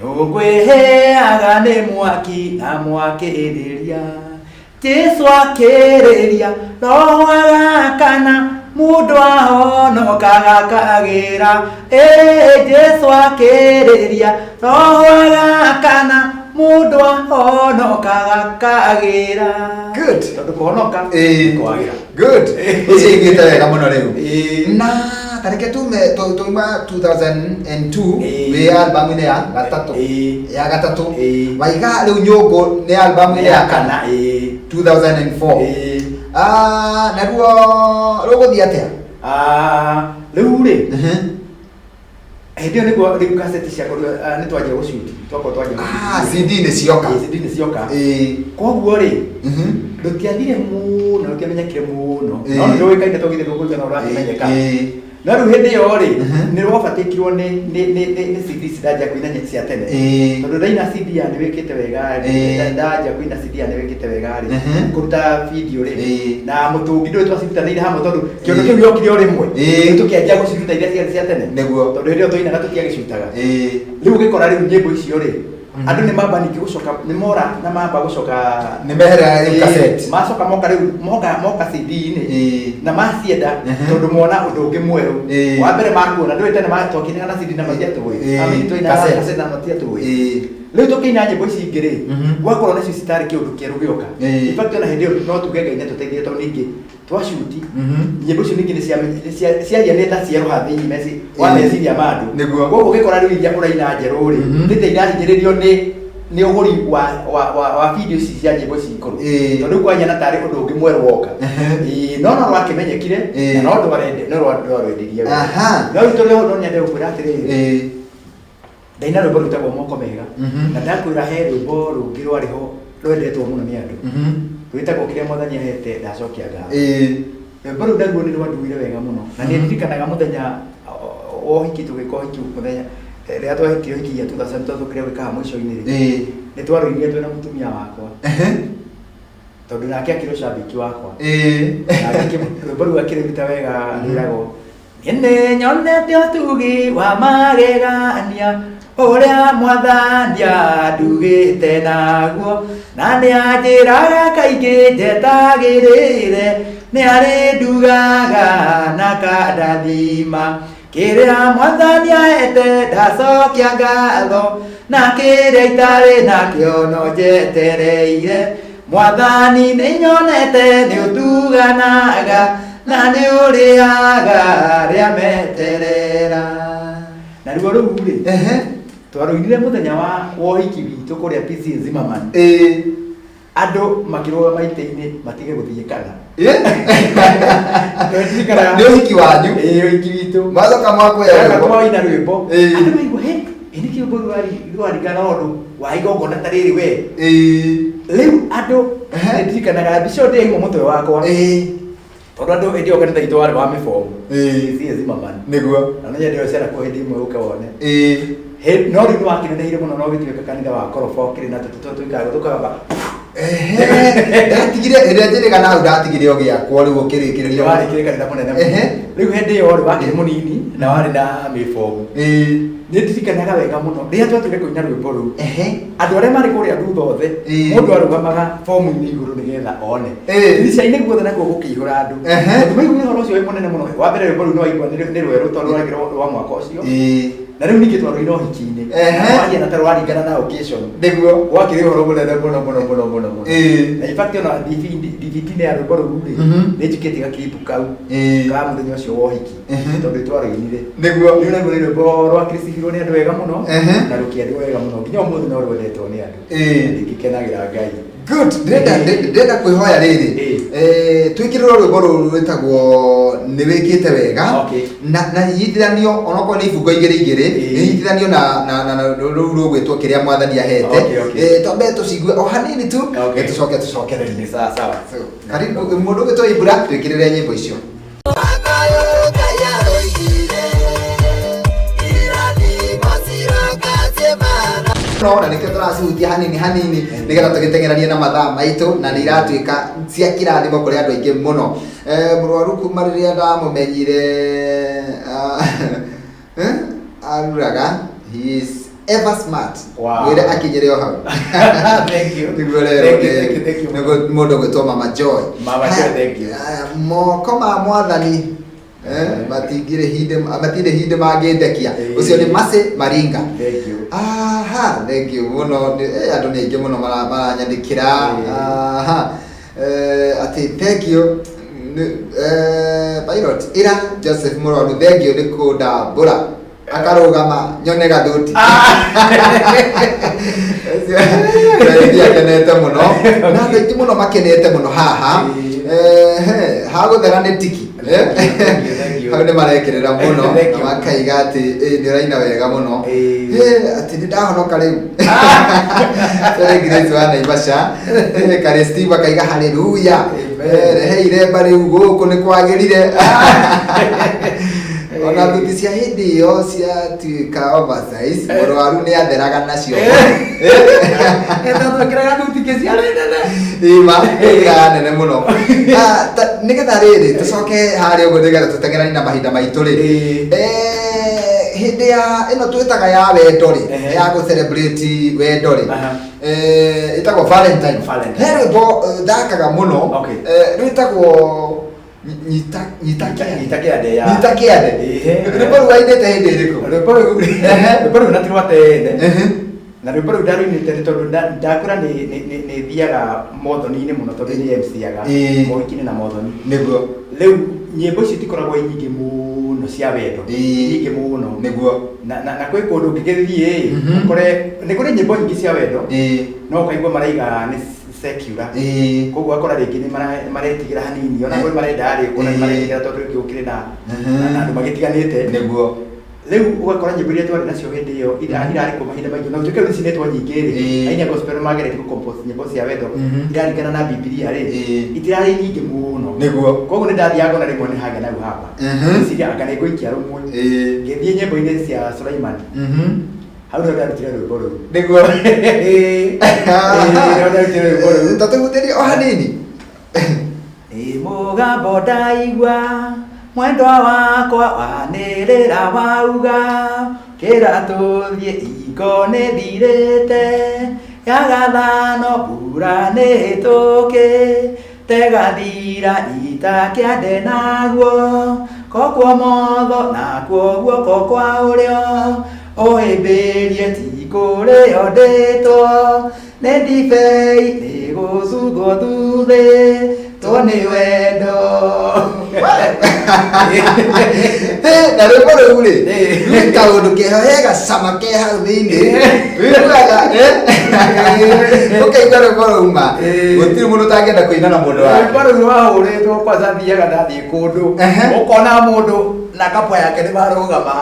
nyũngũ ĩhĩaga nĩ mwaki na mwakĩrĩria Jesũ akĩrĩria Roho agakana mũndũ ahonokaga akagĩra Jesũ akĩrĩria Roho agakana mũndũ ahonokaga akagĩra. Good. Tondũ kũhonoka kwagĩra. Good. Ũcio iguĩte wega mũno rĩu. Na tareke tuuma 2002 wĩ albamu-inĩ ya gatatũ waiga rĩu nyũngũ nĩ albamu-inĩ ya kana 2004 naguo rũgũthiĩ atĩa? Rĩu rĩ hĩndĩ ĩyo nĩguo rĩu kaseti ciakwa nĩ twanjia gũcuti twakorwo twanjia CD nĩ cioka koguo rĩ rũtiathire mũno rũtiamenyekire mũno no nĩ rũĩkaine togithĩ rũkũigua na rũrakĩmenyeka no rĩu hĩndĩ ĩyo rĩ nĩ rwabatĩkirwo nĩ CD ciranjia kũina cia tene tondũ ndaina CD ya nĩ wĩkĩte wega ndanjia kũina CD ya nĩ wĩkĩte wega rĩ kũruta video rĩ na mũtũngi ndũĩ twacirutanĩire hamwe tondũ kĩondo kĩu gĩokire o rĩmwe tũkĩanjia gũciruta iria ciarĩ cia tene tondũ hĩndĩ ĩyo twainaga tũtiagĩcirutaga rĩu ũgĩkora rĩu nyĩmbo icio rĩ andũ nĩ mamba ningĩ gũcoka nĩ mora na mamba gũcoka nĩ meherera rĩu cassette macoka moka rĩu moka CD-inĩ na macienda tondũ mona ũndũ ũngĩ mwerũ wa mbere makuona ndũĩ tene matokinaga na CD na matiatũĩ tũinaga cassette na matiatũĩ rĩu tũkĩina nyĩmbo ici ingĩ rĩ gwakorwo nacio citarĩ kĩũndũ kĩerũ gĩoka in fact ona hĩndĩ ĩyo no tuge Ngai nĩatũteithĩtie tondũ ningĩ twacuti nyĩmbo icio ningĩ ciaria nĩ ta cierũha thĩinĩ wa meciria ma andũ koguo ũgĩkora rĩu iria ũraina njerũ rĩ nĩta irahinyĩrĩrio nĩ ũgũri wa video ici cia nyĩmbo ici ikũrũ tondũ rĩu kwanyana tarĩ ũndũ ũngĩ mwerũ woka no rwakĩmenyekire na no rwarwendirie no rĩu tũrĩ ho no nyende gũkwĩra atĩrĩrĩ ndaina rwĩmbo rwĩtagwo moko mega na ndakwĩra he rwĩmbo rũngĩ rwarĩho rwendetwo mũno nĩ andũ rwĩtagwo kĩrĩa Mwathani ahete ndacokia ngatho rwĩmbo rũu naruo nĩ rwanduire wega mũno na nĩ ndirikanaga mũthenya wa ũhiki tũgĩka ũhiki mũthenya rĩrĩa twahikire ũhiki ya 2000 tũkĩrĩa gwĩkaga mũico-inĩ rĩ nĩ twarũinire twĩna mũtumia wakwa tondũ nake akĩrĩ ũcambĩki wakwa rwĩmbo rũu akĩrũruta wega rwĩragwo nĩ nyonete ũtugi wa magegania ũrĩa Mwathani andugĩte naguo na nĩ anjĩraga kaingĩ njetagĩrĩre nĩ arĩ ndugaga na kandathima kĩrĩa Mwathani ahete ndacokia ngatho na kĩrĩa itarĩ nakĩo no njetereire Mwathani nĩ nyonete nĩ ũtuganaga na nĩ ũrĩaga rĩa meterera na ruo rũu rĩ twarũinire mũthenya wa ũhiki witũ kũrĩa PC Zimmerman andũ makĩrũgama itĩ-inĩ matige gũthiĩ kana nĩ ũhiki wanyu ũhiki witũ macoka mwaina rwĩmbo andũ maigua he nĩ kĩũmbo rwarigana ũndũ wa igongona ta rĩrĩ we rĩu andũ nĩ ndirikanaga mbica ĩyo ndĩaimwo mũtwe wakwa tondũ andũ hĩndĩ ĩyo kanitha itũ warĩ wa mĩbomu PC Zimmerman nĩguo na nĩ nyendero ciarako hĩndĩ ĩmwe ũke wone no rĩu nĩ wakineneire mũno no gĩtuĩka kanitha wa koroba ũkĩrĩ na tũtũ tũikaga tũkagamba ndatigire hĩndĩ njĩrĩga na ndatigire o gĩakwa rĩu ũkĩrĩkĩrĩria warĩkĩrĩ kanitha mũnene rĩu hĩndĩ ĩyo rĩ wakĩrĩ mũnini na warĩ na mĩbomu nĩ ndirikanaga wega mũno rĩrĩa twatũire kũina rwĩmbo rũu andũ arĩa marĩ kũrĩa thutha othe mũndũ arũgamaga bomu-inĩ igũrũ nĩgetha one ndirica-inĩ guothe nakuo gũkĩihũra andũ tondũ maiguire ũhoro ũcio wĩ mũnene mũno wa mbere rwĩmbo rũu nĩ waigua nĩ rwerũ tondũ rwarĩkĩrwo rwa mwaka ũcio na rĩu ningĩ twarũire ũhiki-inĩ waria na ta rwaringana na occasion nĩguo gwakĩrĩ ũhoro mũnene mũno na in fact ona DVD-inĩ ya rwĩmbo rũu rĩ nĩ njikĩtie gakiripu kau ka mũthenya ũcio wa ũhiki tondũ twarũinire nĩguo rĩu naguo nĩ rwĩmbo rwakĩricibirwo nĩ andũ wega mũno na rũkĩendwo wega mũno nginya ũmũthĩ no rwendetwo nĩ andũ ndingĩkenagĩra Ngai. Good. Ndĩrenda kwĩhoya rĩrĩ twĩkĩrĩrwo rwĩmbo rũrũ rwĩtagwo nĩ wĩkĩte wega na nyitithanio onokorwo nĩ ibungo igĩrĩ nyitithanio na rũu rũgwĩtwo kĩrĩa Mwathani ahete twambe tũcigue o hanini tu tũcokererie sawa mũndũ ũgĩtwo Ibra twĩkĩrĩre nyĩmbo icio. no na nikio turacihutia hanini nigetha tugitengerania na mathaa maitu na ni iratuika cia kirathimo kuri andu aingi muno murwaru kuma riria ndamumenyire aruraga he is ever smart wire akinyere o hau thank you thank you mundu gwitwo Mama Joy thank you moko ma mwathani matingire hinde mangindekia ucio ni Mase Maringa thank you thank you muno andu ni aingi muno maranyandikira ati thank you pilot ira Joseph Muronu thank you ni kundambura akarugama nyone gathuti ndia kenete muno na ndio muno makenete muno haha haguthera ni tiki hau ni marekirira muno makaiga ati ni raina wega muno ati ni ndahonoka riu Grace wa Naivasha kare Steve akaiga haleluya reheire bari guku ni kwagirire ona nduti cia hindi iyo cia tuika oversize murwaru ni atheraga nacio twakiraga nduti cia nene ira nene muno nigetha riri tucoke hari uguo nigetha tutengerani na mahinda maitu ri hindi ya ino twitaga ya wendo ri ya go celebrate wendo ri itagwo Valentine he rwimbo thakaga muno rwitagwo nyita kiande rwimbo rwainite hindi iriku rwimbo rwina tirwatene na rwimbo rwina rwinite ni tondu ndakura ni thiaga mothoni-ini muno tondu ni MC-aga mohiki-ini na mothoni niguo riu nyimbo icio tikoragwo nyingi muno cia wendo nyingi muno niguo na kwi kundu ngigithie kore ni kuri nyimbo nyingi cia wendo no kaigua maraiga ni secular koguo akora ringi ni maretigira hanini ona kuri marenda ari kuna maretigira tondu ngiukire na andu magitiganite niguo riu ugakora nyimbo iria twari nacio hindi iyo irari ku mahinda maingi na tuke rucinetwo nyingi ri ainya gospel magereti ku compose nyimbo cia wendo irarikana na Biblia ri itirari nyingi muno niguo koguo ni ndathiaga na rimwe ni haga na hapa ciria akane ngoikia rumwe ngithie nyimbo-ini cia Sulaiman hau ndo ndarutire rwimbo rũu niguo ndarutire rwimbo rũu tatũhutĩrie o hanini mũgambo ndaigua mwendwa wakwa wanĩrĩra wauga kĩra tũthiĩ iko nĩ thirĩte ya gathano mbura nĩ hĩtũkĩte gathira nyita kĩande naguo koguo motho nakuo guoko kwa ũrĩo ũhĩmbĩrie ti kũrĩo ndĩtwo nĩ ndibei nĩ gũcungwo thuthĩ to nĩ wendo na rwimbo rũu rĩ rwĩ kaũndũ keho he gacama ke hau thĩinĩ wĩiguaga ũkaigua rwimbo rwauma gũtirĩ mũndũ ũtangĩenda kũina na mũndũ wake rwimbo rũu rwahũrĩtwo kwanza thiaga ndathiĩ kũndũ ũkona mũndũ na kapo yake nĩ marũgama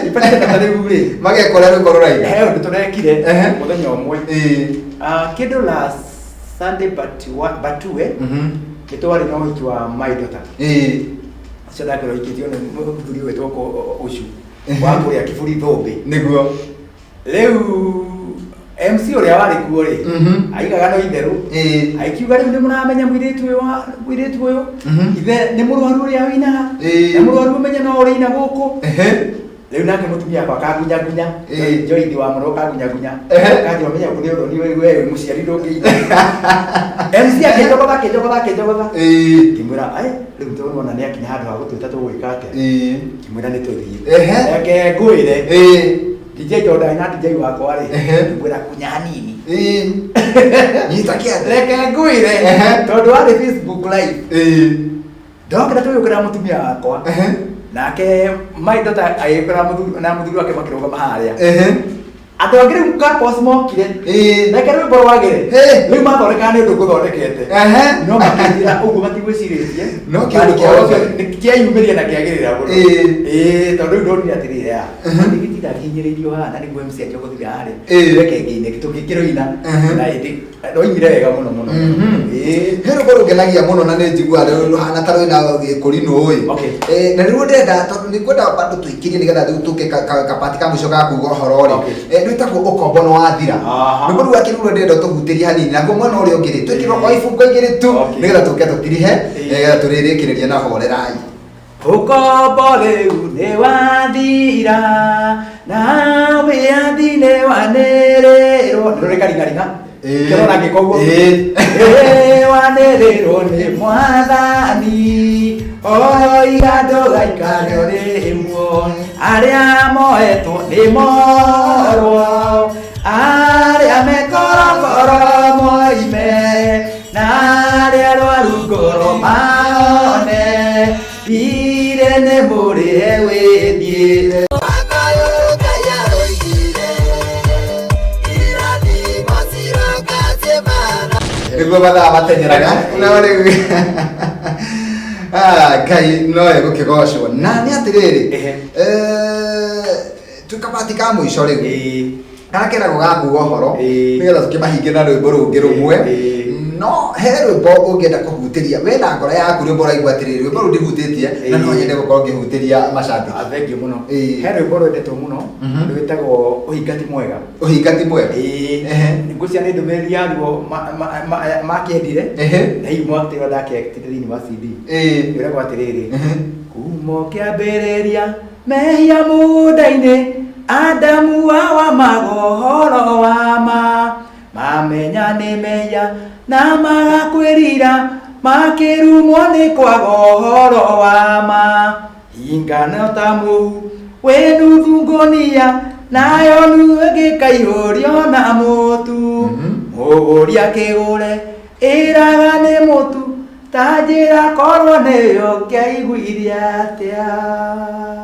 ipatĩte ta rĩu rĩ magekora rwimbo rũraina he ũndũ tũrekire mũthenya ũmwe kĩndũ la Sunday Batue kitwari no hiki wa maidota cio ndakĩrwo ikĩtio nĩ mũthuri wetwo Ũcu wa kũrĩa Kĩburi Thũmbĩ niguo rĩu MC ũrĩa warĩ kuo rĩ aigaga no itherũ aikiuga rĩu nĩ mũramenya mũirĩtu ũyũ ithe nĩ mũrwaru ũrĩa wĩinaga na mũrwaru ũmenye no ũrĩina gũkũ rĩu nake mũtumia akwa akangunyangunya Joyce wa Mũro akangunyangunya akanjĩra menya ũguo nĩ ũthoni we mũciari ndũngĩina MC akĩnjogotha ngĩmwĩra rĩu tũrona nĩ akinya handũ ha gũtwĩta tũgwĩka atĩa ngĩmwĩra nĩ tũthiĩ reke ngwĩre DJ Jordan na DJ wakwa rĩ ngwĩra kunya hanini nyita kĩande reke ngwĩre tondũ warĩ Facebook live ndokĩra tũgĩũkĩra mũtumia wakwa nake maidota ayekora mũthuri wake makĩrũgama harĩa andũ angĩ rĩu campus mokire reke rwĩmbo rwagĩre rĩu mathondeka nĩ ũndũ ngũthondekete no makĩnjĩra ũguo matigwĩcirĩtie no kĩndũ kĩayumĩria na kĩagĩrĩra mũno tondũ rĩu ndonire atĩrĩrĩ gĩtinda kĩhinyĩrĩirio haha na nĩguo MC akĩogothiria harĩa reke ngĩine tũkĩkĩrũina na rwainire wega mũno mũno he rwĩmbo rũngenagia mũno na nĩ njiguaga rũhana ta rwĩna gĩkũrinũ ũyũ na nĩruo ndenda tondũ nĩ ngwenda bado tũingĩrie nĩgetha rĩu tũke kapati ka mũico ga kuuga ũhoro rĩ gwĩtagwo ũkombo nĩ wathira rwĩmbo rũu akĩrugwo ndĩrenda tũhutĩrie hanini naguo mwena ũrĩa ũngĩ rĩ twĩkĩrwo o ibungo igĩrĩ tu nĩgetha tũke tũtirihe nĩgetha tũrĩrĩkĩrĩria na horerai. Ũkombo rĩu nĩ wathira na wĩyathi nĩ wanĩrĩrwo nĩ rũrĩkaringaringa kĩrona gĩkoguo wanĩrĩrwo nĩ Mwathani oiga ndũgaikare rĩmwe arĩa moetwo nĩ morwo arĩa mekorokoro moime na arĩa arwaru ngoro mahone ire nĩ mũrĩe wĩthiĩre. Nĩguo mathaa mateng'eraga no rĩu Ngai nowe gũkĩgocwo na nĩ atĩrĩrĩ tũkabati ka mũico rĩu kana keragwo gakuga ũhoro nĩgetha tũkĩmahinge na rwĩmbo rũngĩ rũmwe no he rwĩmbo ũngĩenda kũhutĩria we na ngoro yaku rwĩmbo ũraigua atĩrĩrĩ rwĩmbo rũu ndĩhutĩtie na no nyende gũkorwo ngĩhutĩria macambĩki. Thengiũ mũno. He rwĩmbo rwendetwo mũno rwĩtagwo ũhingati mwega. Ũhingati mwega ngũcia nĩ ndũmĩrĩri yaruo makĩendire na hihi mwatĩra ndakĩekĩte thĩinĩ wa CD wĩragwo atĩrĩrĩ kuma kĩambĩrĩria mehia mũnda-inĩ Adamu wa magohoro wa mamenya nĩ mehia na magakwĩrira makĩrumwo nĩ kwaga ũhoro wa hingana ta mũhu wĩ nuthu ngũnia nayo nuthu ĩngĩkaihũrio na mũtu mũgũri akĩgũre ĩraga nĩ mũtu ta njĩra korwo nĩyo kĩaiguire atĩa.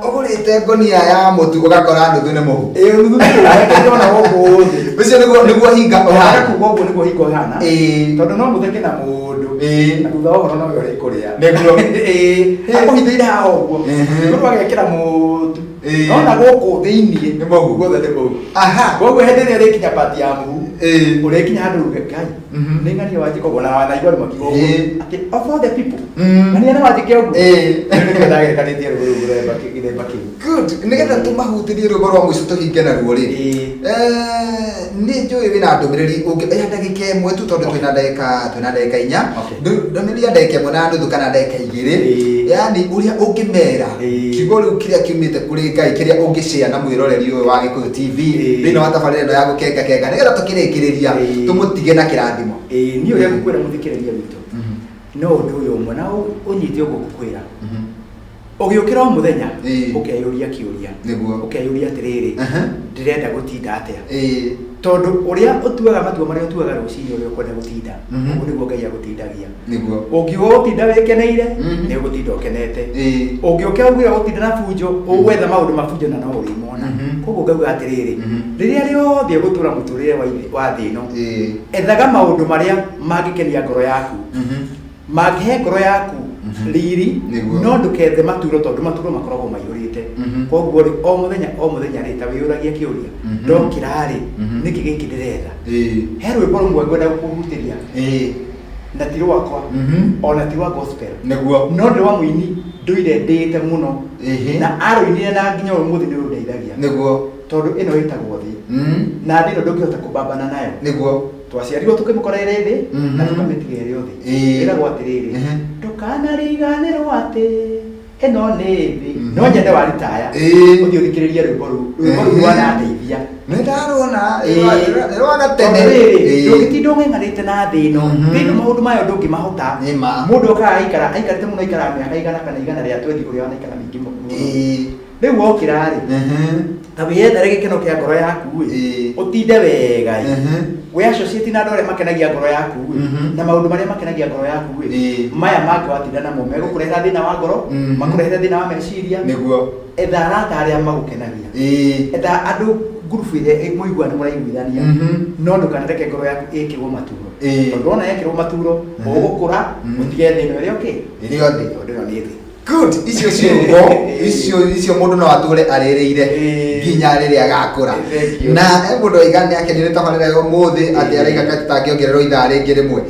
Ũgũrĩte ngũnia ya mũtu ũgakora nuthu nĩ mũhu. Nuthu nĩ mũhu ndona gũkũ thĩ. Ũcio nĩguo hinga ũhana. Kuga ũguo nĩguo hinga ũhana. Tondũ no mũtheke na mũndũ na thutha wa ũhoro no we ũrĩkũrĩa. Nĩguo. Akũhithĩire haha ũguo. Mũndũ agekĩra mũtu. Nona gũkũ thĩiniĩ nĩ mũhu. Guothe nĩ mũhu. Koguo hĩndĩ ĩrĩa ũrĩkinya pati ya mũhu ũrĩkinya handũ uge Ngai nĩ ng'ania wanjĩkagwo na wanaigua makigwo atĩ of all the people ng'ania nĩ wanjĩke ũguo nĩkĩo ndagĩkanĩtie gĩthemba kĩu. Good. Nĩgetha tũmahutĩrie rwĩmbo rwa mũico tũhinge naruo rĩ nĩ njũĩ wĩna ndũmĩrĩri ũngĩoya ndagĩka ĩmwe tu tondũ twĩna ndagĩka inya ndũmĩrĩri ya ndagĩka ĩmwe na nuthu kana ndagĩka igĩrĩ yani ũrĩa ũngĩmera kiugo rĩu kĩrĩa kiumĩte kũrĩ Ngai kĩrĩa ũngĩshare na mwĩroreri ũyũ wa Gĩkũyũ TV thĩinĩ wa tabarĩra ĩno ya gũkenga nĩgetha tũkĩrĩkĩrĩria tũmũtige na kĩrathimo. Niĩ ũrĩa ngũkwĩra mũthikĩrĩria witũ no ũndũ ũyũ ũmwe na ũnyite ũguo ngũkwĩra ũgĩũkĩra o mũthenya ũkeyũria kĩũria ũkeyũria atĩrĩrĩ ndĩrenda gũtinda atĩa tondũ ũrĩa ũtuaga matua marĩa ũtuaga rũcinĩ ũrĩa ũkwenda gũtinda ũguo nĩguo Ngai agũtindagia. Ũngiuga gũtinda wĩkeneire nĩ ũgũtinda ũkenete ũngĩũkĩra ũgwĩra gũtinda na bunjo ũgwetha maũndũ mabunjo na no ũrĩmona. Koguo ngauga atĩrĩrĩ rĩrĩa rĩothe ũgũtũra mũtũrĩre wa thĩ ĩno ethaga maũndũ marĩa mangĩkenia ngoro yaku mangĩhe ngoro yaku riri no ndũkethe maturo tondũ maturo makoragwo maihũrĩte. Koguo rĩ o mũthenya rĩ ta wĩyũragia kĩũria ndokĩra rĩ nĩkĩ gĩkĩ ndĩretha. He rwĩmbo rũmwe ngwenda gũkũhutĩria na ti rwakwa ona ti wa gospel no ndĩ wa mũini ndũire ndĩte mũno na arũinire na nginya ũmũthĩ nĩ ũndeithagia tondũ ĩno ĩtagwo thĩ na thĩ ĩno ndũngĩhota kũmbambana nayo. Twaciarirwo tũkĩmũkorere thĩ na tũkamĩtiga ĩrĩ o thĩ. Ĩragwo atĩrĩrĩ ndũkanariganĩrwo atĩ ĩno nĩ thĩ no nyende waritaya ũthiĩ ũthikĩrĩrie rwĩmbo rũu rwanandeithia. Nĩndarũona rwagatene ndũgĩtinda ũng'eng'anĩte na thĩ ĩno thĩinĩ maũndũ mayo ndũngĩmahota. Mũndũ okaga aikarĩte mũno aikara mĩaka igana kana igana rĩa twendi ũrĩa wanaikara mingĩ mũno. Rĩu wokĩra rĩ ta wĩyethere gĩkeno kĩa ngoro yaku ũtinde wega we associate na andũ arĩa makenagia ngoro yaku na maũndũ marĩa makenagia ngoro yaku maya mangĩ watinda namo megũkũrehera thĩna wa ngoro makũrehere thĩna wa meciria etha arata arĩa magũkenagia etha andũ ngurubu ĩrĩa mũiguane mũraiguithania no ndũkanareke ngoro yaku ĩkĩrwo maturo tondũ wona yekĩrwo maturo ũgũkũra ũtige thĩ ĩno ĩrĩa ĩrĩ o thĩ tondũ ĩno nĩ thĩ. Good, icio ciugo, icio mundu no ature arereire nginya riria agakura. Na mundu igane akenire tohorere umuthi ati araiga katangiongererwo ithaa ringi rimwe.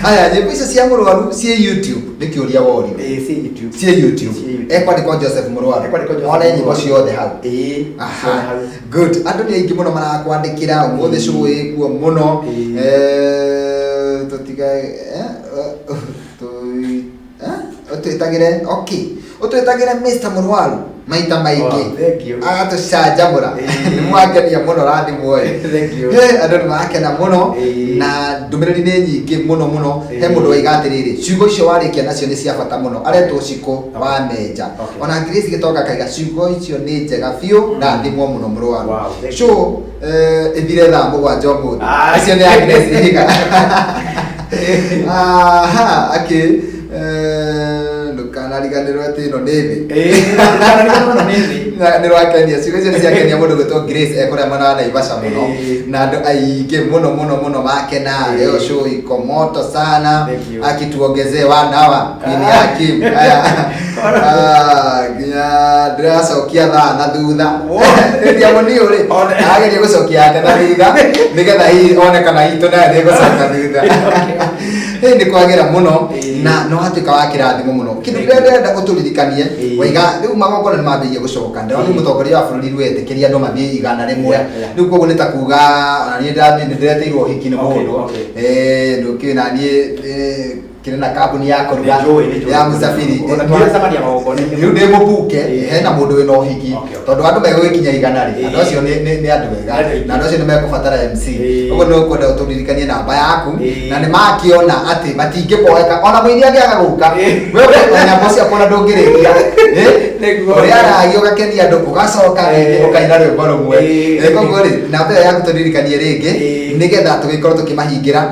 Aya nyimbo icio cia Mũrwaru cie YouTube nikiuria worio. Cie YouTube. Ekwandikwo Joseph Mũrwaru. Ona nyimbo ciothe hau. Aha. Good. Andu ni aingi muno marakwandikira umuthi cui kuo muno. Tutiga utwitagire okay utwitagire Mr. Mũrwaru maita maingi agatucanjamura ni mwangenia muno rathi muoyo andu ni makena muno na ndumiriri ni nyingi muno he mundu waiga atiriri ciugo icio warikia nacio ni cia bata muno aretwo ciko wamenja ona Grace Gitoga kaiga ciugo icio ni njega biu na thimwo muno Mũrwaru so ithire thaa mũgwanja ũmũthĩ acio ni Grace higa aha okay ndukanariganirwo ati ino ni thi ni rwakenia ciugo icio ni ciakenia mundu gwitwo Grace ekuria mana Naivasha muno na andu aingi muno makena leo show iko moto sana akituongezee wanawa Queen Hakim ginya ndiracokia thaa na thutha ndia moni uri ageria gucokia ate na thutha nigetha hi onekana hitu na ndi gucoka thutha ni kwagira muno na no hatuika wa kirathimo muno kindu ndenda uturirikanie waiga riu magongona ni mambirie gucoka ndio ni mutongoria wa bururi rwetikiria andu mathie igana rimwe riu koguo ni ta kuga ona ni ndireteirwo hiki ni mundu ndukiwe na nie kirena kambuni ya kuruga ya Musafiri riu ndi mubuke hena mundu wina uhiki tondu andu megwikinya igana ri andu acio ni andu wega na andu acio ni mekubatara MC uguo no kwenda uturirikanie namba yaku na ni makiona ati matingipoeka ona muini agiaga guka wewe nyambo cia kona ndungiriria uri aragio gakenia andu ugacoka ukaina rwimbo rumwe koguo ri namba iyo yaku turirikanie ringi nigetha tugikorwo tukumahingira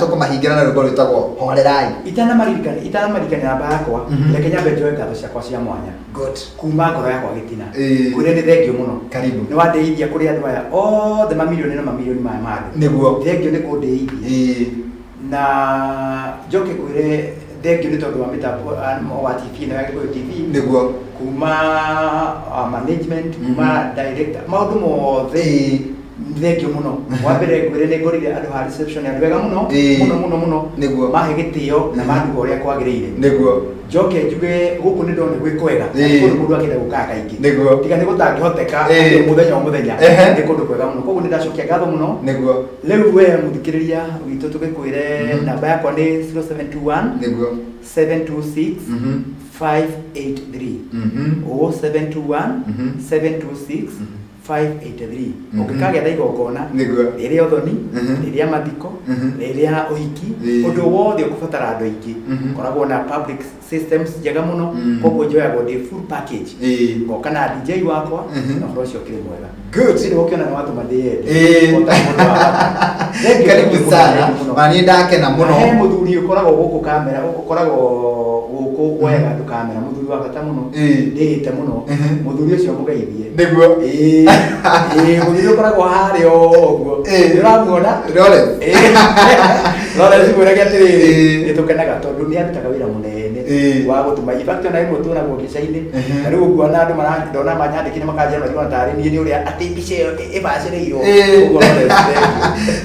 na rwimbo rwitagwo horerai itana marikana namba yakwa reke nyambe njoe ngatho ciakwa cia mwanya good kuma ngoro yakwa gitina kwire ni thengio muno karibu ni wandeithia kuri andu aya othe mamilioni na mamilioni maya mandu niguo thengio ni kundeithia na njoke kwire thengio ni tondu wa mitambo wa TV na Gikuyu TV niguo kuma management kuma director maundu mothe thengio muno wambere kwire ni ngorire andu ha reception andu wega muno niguo mahe gitio na mandu uria kwagiriire niguo njoke njuge guku ni ndone gwi kwega kundu mundu akenda guka kaingi niguo tiga ni gutangihoteka muthenya ni kundu kwega muno koguo ni ndacokia ngatho muno niguo riu we muthikiriria witu tugikwire namba yakwa ni 0721 niguo 726 583 0721 726 583 ukikagetha igongona riria uthoni riria mathiko riria uhiki undu wothe ukubatara andu aingi koragwo na public systems njega muno koguo njoyagwo ndi full package ngoka na DJ wakwa na horo cio kiri mwega good ndio ukiona na watu madhiende karibu sana mani ndakena muno he muthuri ukoragwo guku kamera ukoragwo guku wega ndu kamera muthuri wa bata muno ndite muno muthuri ucio mugeithie niguo muthuri ukoragwo hario uguo uramuona Lawrence kwiraga atiri nitukenaga tondu ni arutaga wira munene wa gutuma ifact ona imwe turagwo gicaini na riu uguo na andu marandona manyandikire makanjira marigona tari ni uria ati mbica iyo ibacireirwo uguo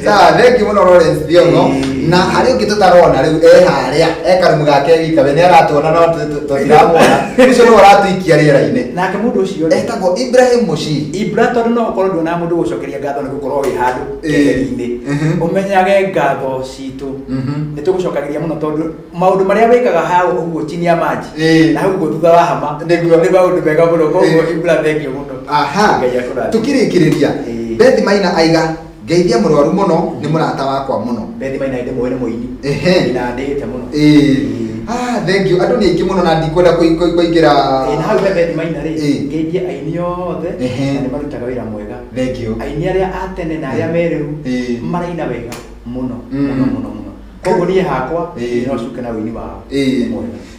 sawa thengi muno Lawrence Thiongo na hari ungi tutarona riu haria ekarumu gake wika we ni aratona no tutiramwona ucio no aratuikia riera-ini nake mundu ucio etagwo Ibrahim Mushi Ibrato no ukorwo ndona mundu gucokeria ngatho ni gukorwo wi handu keheri-ini umenyage ngatho citu ni tugucokagiria muno tondu maundu maria wikaga hau uguo chini ya maji na uguo thutha wa hama ni maundu mega muno koguo Ibra thank you muno aha tukirikiriria Beth Maina aiga ngeithia Mũrwaru muno ni murata wakwa muno Beth Maina ndi mwene muini ina ndite muno thank you andu ni aingi muno na ndikwenda kuingira na hau Beth Maina ri ngeithia aini othe na ni marutaga wira mwega thank you aini aria atene na aria meriu maraina wega muno koguo niĩ hakwa no cuke na wĩini wao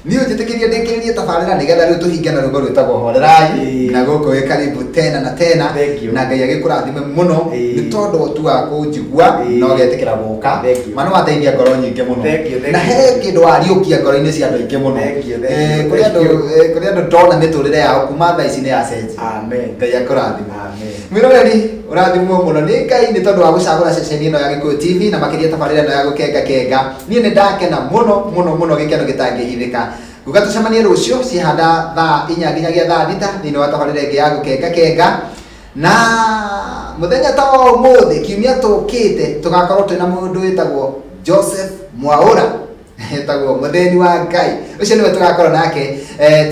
niĩ njĩtĩkĩrie ndĩkĩrĩrie tabarĩra nĩgetha rĩu tũhinge na rwĩmbo rwĩtagwo horerai na gũkũ wĩ karibu tena na tena na Ngai agĩkũrathime mũno nĩ tondũ tu wa kũnjigua na ũgetĩkĩra gũka ma nĩ wateithia ngoro nyingĩ mũno na he kĩndũ wariũkia ngoro-inĩ cia andũ aingĩ mũno kũrĩ andũ ndona mĩtũrĩre yao kuma thaa ici nĩ yacenjia Ngai akũrathime mwĩroreri ũrathimwo mũno nĩ Ngai nĩ tondũ wa gũcagũra ceceni ĩno ya Gĩkũyũ TV na makĩria tabarĩra ĩno ya gũkenga niĩ nĩ ndakena mũno gĩkeno gĩtangĩhithĩka guka tũcemanie rũciũ cihanda thaa 4 nginyagia thaa 6 thĩinĩ wa tabarĩra ĩngĩ ya gũkenga na mũthenya ta ũmũthĩ kiumia tũkĩte tũgakorwo twĩna mũndũ wĩtagwo Joseph Mwaũra etagwo mũthĩni wa Ngai ũcio nĩwe tũgakorwo nake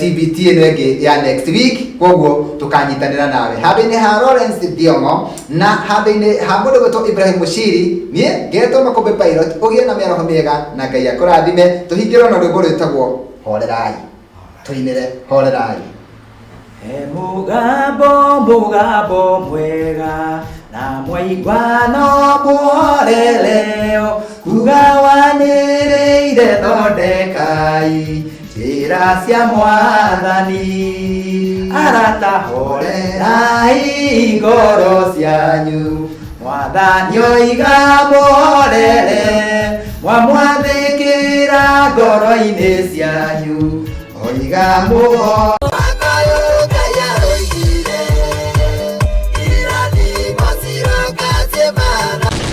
TBT ĩno ĩngĩ ya next week koguo tũkanyitanĩra nawe handũ-inĩ ha Lawrence Thiongo na handũ-inĩ ha mũndũ wĩtwo Ibrahim Mushiri niĩ ngetwo Makũmbĩ Pilot ũgĩe na mĩaraho mĩega na Ngai akũrathime tũhingĩrwo na rwĩmbo rwĩtagwo horerai tũinĩre horerai mũgambo mwega na mwaigua no mũhorereo kuga wanĩrĩire thondekai njĩra cia Mwathani arata horerai ngoro cianyu Mwathani oiga mũhorere mwamwathĩkĩra ngoro-inĩ cianyu oiga mũhorere